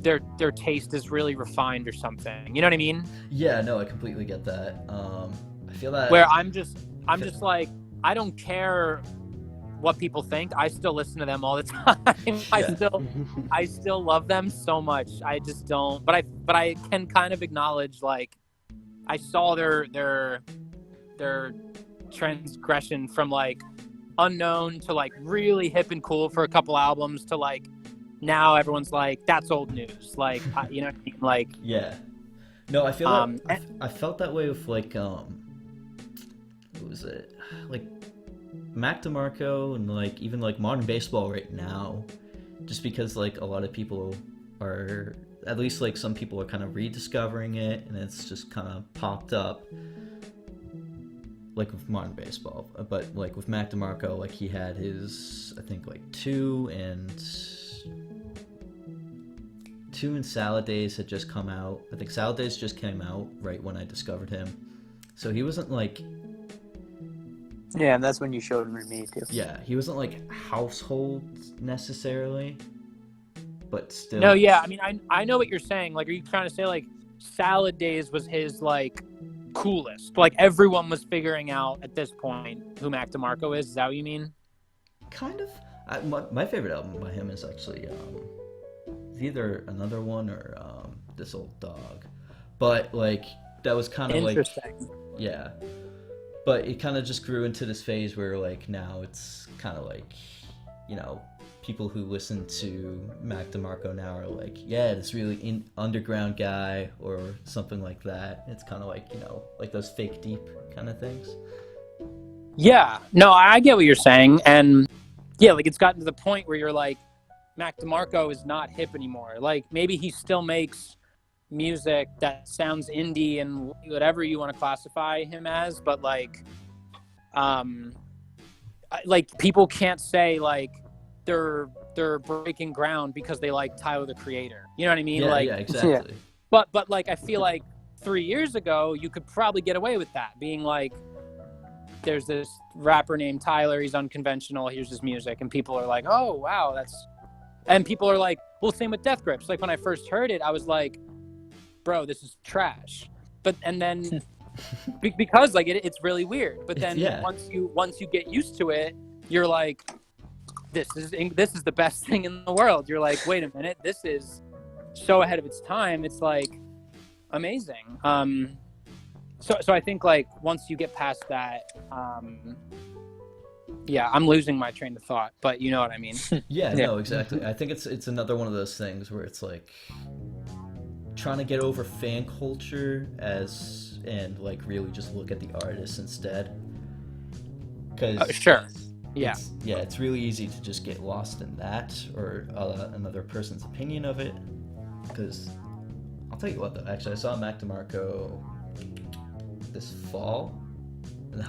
their taste is really refined or something. You know what I mean? Yeah, no, I completely get that. I feel that Where I'm just like, I don't care what people think. I still listen to them all the time. I still love them so much. I just don't. But I can kind of acknowledge like I saw their transgression from like unknown to like really hip and cool for a couple albums to like now everyone's like, that's old news. Like, you know what I mean? Like, Yeah. No, I feel like I felt that way with like what was it? Like Mac DeMarco and like even like modern baseball right now, just because like a lot of people are, at least like some people are kind of rediscovering it, and it's just kind of popped up. Like with modern baseball, but like with Mac DeMarco, like he had his, I think like two and Salad Days had just come out. I think Salad Days just came out right when I discovered him, so he wasn't like, Yeah, and that's when you showed him to me too. yeah, he wasn't like household necessarily, but still. no, yeah. I mean, I know what you're saying. Like, are you trying to say like Salad Days was his like coolest? Like everyone was figuring out at this point who Mac DeMarco is. Is that what you mean? Kind of. My favorite album by him is actually either Another One or This Old Dog, but like that was kind of like, Interesting. yeah, but it kind of just grew into this phase where like now it's kind of like, you know, people who listen to Mac DeMarco now are like, yeah, this really underground guy or something like that. It's kind of like, you know, like those fake deep kind of things. Yeah, no, I get what you're saying, and yeah, like it's gotten to the point where you're like, Mac DeMarco is not hip anymore. Like maybe he still makes music that sounds indie and whatever you want to classify him as, but like people can't say like they're breaking ground because they like Tyler the Creator. You know what I mean? Yeah, like, yeah, exactly. Yeah. But like I feel like 3 years ago you could probably get away with that, being like, there's this rapper named Tyler, he's unconventional, here's his music, and people are like, oh wow, and people are like, well, same with Death Grips. Like when I first heard it, I was like, bro, this is trash. And then because like it's really weird. But then once you get used to it, you're like, this is the best thing in the world. You're like, wait a minute, this is so ahead of its time. It's like amazing. So I think like once you get past that, yeah, I'm losing my train of thought, but you know what I mean. Yeah, no, exactly. I think it's another one of those things where it's like trying to get over fan culture and like really just look at the artist instead. Because sure. Yeah. It's really easy to just get lost in that or another person's opinion of it. Because I'll tell you what though, actually I saw Mac DeMarco this fall. And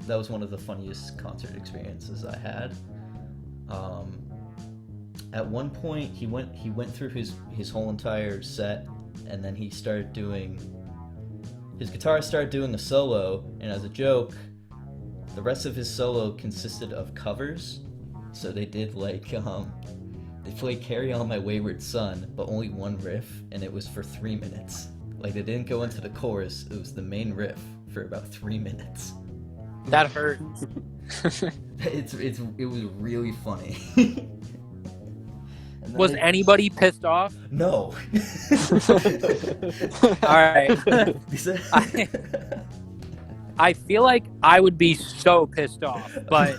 that was one of the funniest concert experiences I had. At one point he went through his whole entire set, and then his guitarist started doing a solo, and as a joke, the rest of his solo consisted of covers. So they did like they played Carry On My Wayward Son, but only one riff, and it was for 3 minutes. Like they didn't go into the chorus, it was the main riff for about 3 minutes. That hurt. It was really funny. Was anybody pissed off? No. All right. I feel like I would be so pissed off, but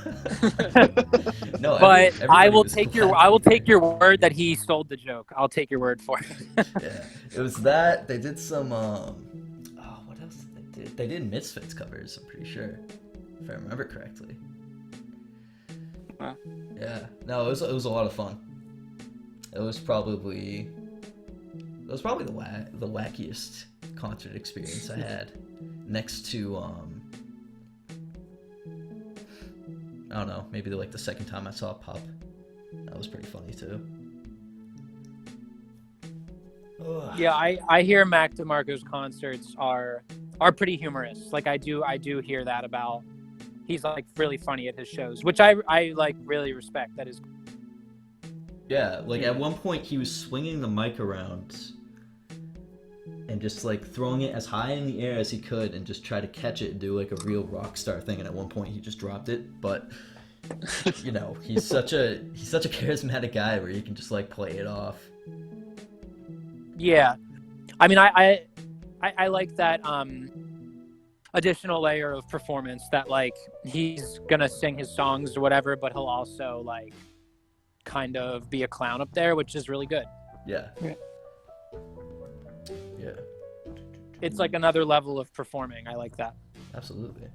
no. But I will take your word that he stole the joke. I'll take your word for it. Yeah, it was that they did some. What else did they do? They did Misfits covers. I'm pretty sure, if I remember correctly. Wow. Yeah. No, it was a lot of fun. It was probably the wackiest concert experience I had, next to I don't know, maybe like the second time I saw Pup. That was pretty funny too. Yeah, I hear Mac DeMarco's concerts are pretty humorous. Like I do hear that about. He's like really funny at his shows, which I like really respect. That is. Yeah, like at one point he was swinging the mic around and just like throwing it as high in the air as he could and just try to catch it and do like a real rock star thing. And at one point he just dropped it, but you know, he's such a charismatic guy where he can just like play it off. Yeah, I mean, I like that additional layer of performance that like he's gonna sing his songs or whatever, but he'll also like kind of be a clown up there, which is really good. Yeah. Yeah. Yeah. It's like another level of performing. I like that. Absolutely.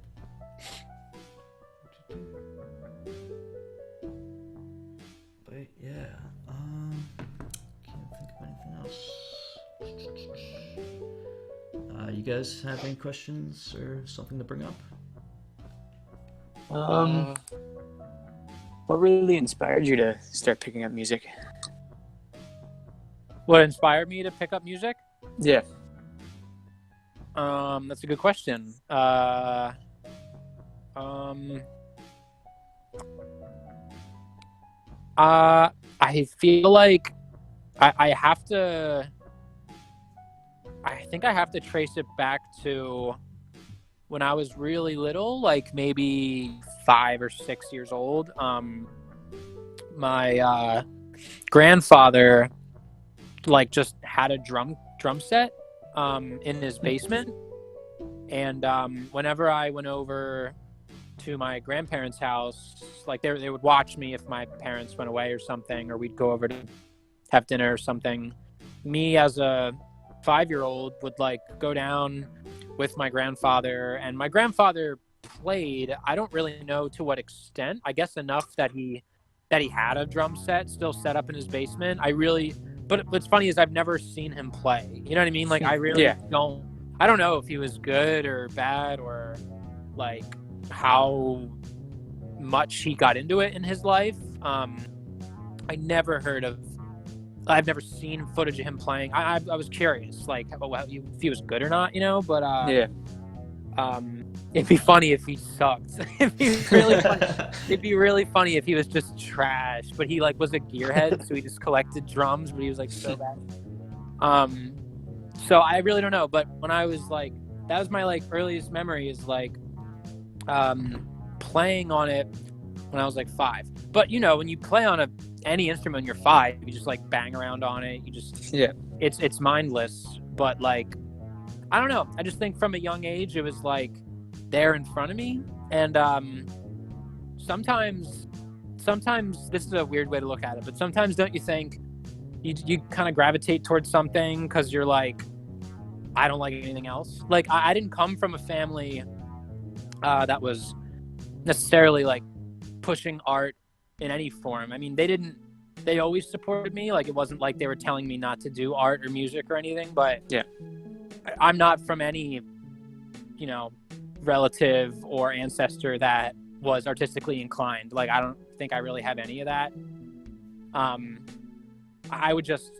But yeah, can't think of anything else. You guys have any questions or something to bring up? What really inspired you to start picking up music? What inspired me to pick up music? Yeah. That's a good question. I feel like I have to. I think I have to trace it back to when I was really little, like maybe 5 or 6 years old. My grandfather like just had a drum set in his basement, and whenever I went over to my grandparents' house, like they would watch me if my parents went away or something, or we'd go over to have dinner or something. Me as a 5-year-old would like go down with my grandfather, and my grandfather played, I don't really know to what extent, I guess enough that he had a drum set still set up in his basement. But what's funny is I've never seen him play. You know what I mean? Like I really I don't know if he was good or bad, or like how much he got into it in his life. I've never seen footage of him playing. I was curious, like, if he was good or not, you know. But it'd be funny if he sucked. It'd be really funny if he was just trash. But he like was a gearhead, so he just collected drums. But he was like so bad. So I really don't know. But when I was like, that was my like earliest memory is like playing on it when I was like 5. But you know, when you play on any instrument when you're 5, you just like bang around on it. You just it's mindless. But like I don't know. I just think from a young age it was like there in front of me, and sometimes this is a weird way to look at it, but sometimes don't you think you kind of gravitate towards something because you're like, I don't like anything else. Like I didn't come from a family that was necessarily like pushing art in any form. I mean, they always supported me. Like it wasn't like they were telling me not to do art or music or anything, but I'm not from any, you know, relative or ancestor that was artistically inclined. Like I don't think I really have any of that. I would just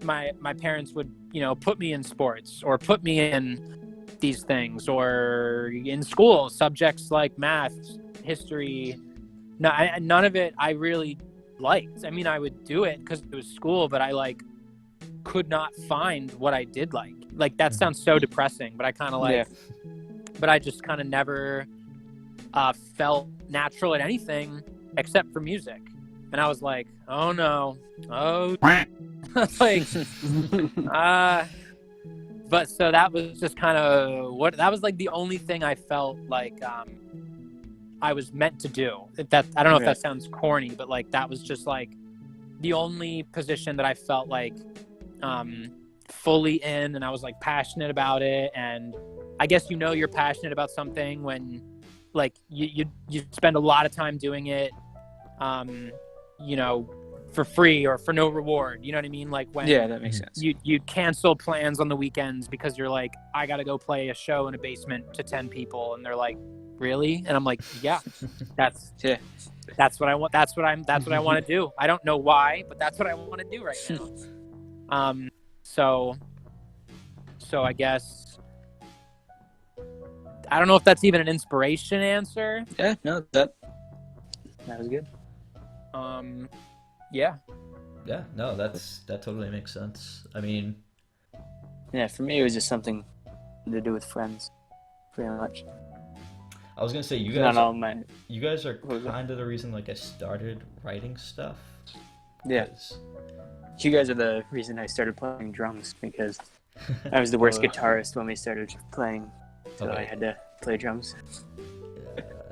my parents would, you know, put me in sports or put me in these things, or in school subjects like math, history. None of it I really liked. I mean, I would do it because it was school, but I like could not find what I did like. Like that sounds so depressing, but I kind of like, but I just kind of never felt natural at anything except for music. And I was like, oh no, like, but so that was just kind of that was like the only thing I felt like I was meant to do. That I don't know if that sounds corny, but like that was just like the only position that I felt like fully in, and I was like passionate about it. And I guess you know you're passionate about something when like you spend a lot of time doing it, you know, for free or for no reward. You know what I mean? Like when that makes sense. You cancel plans on the weekends because you're like, I gotta go play a show in a basement to 10 people, and they're like, really? And I'm like, yeah, that's what I want. That's what I want to do. I don't know why, but that's what I want to do right now. So I guess I don't know if that's even an inspiration answer. Yeah, no, that was good. Yeah, no, that totally makes sense. I mean, yeah, for me it was just something to do with friends, pretty much. I was gonna say you guys are kind of the reason like I started writing stuff. Yeah. You guys are the reason I started playing drums, because I was the worst guitarist when we started playing, so I had to play drums.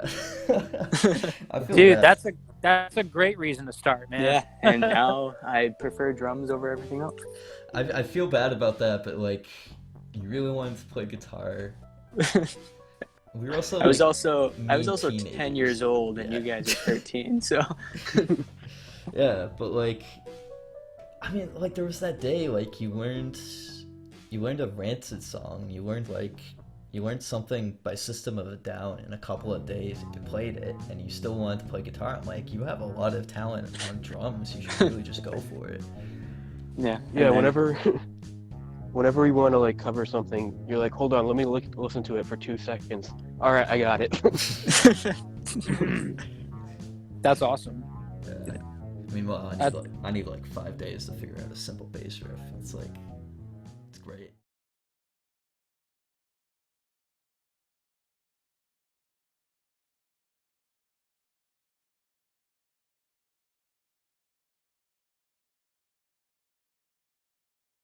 I feel Dude, bad. that's a great reason to start, man. Yeah, and now I prefer drums over everything else. I feel bad about that, but like, you really wanted to play guitar. We were also I was like, also mean 10 teenagers. years old, and Yeah. you guys are 13. So Yeah, but like, I mean, like there was that day, like you learned a Rancid song. You learned something by System of a Down in a couple of days. You played it, and you still wanted to play guitar. I'm like, you have a lot of talent on drums. You should really just go for it. yeah. Yeah, and then- whenever we want to like cover something, you're like, hold on, let me listen to it for 2 seconds. All right, I got it. That's awesome. Meanwhile, I need like 5 days to figure out a simple bass riff. It's like, it's great.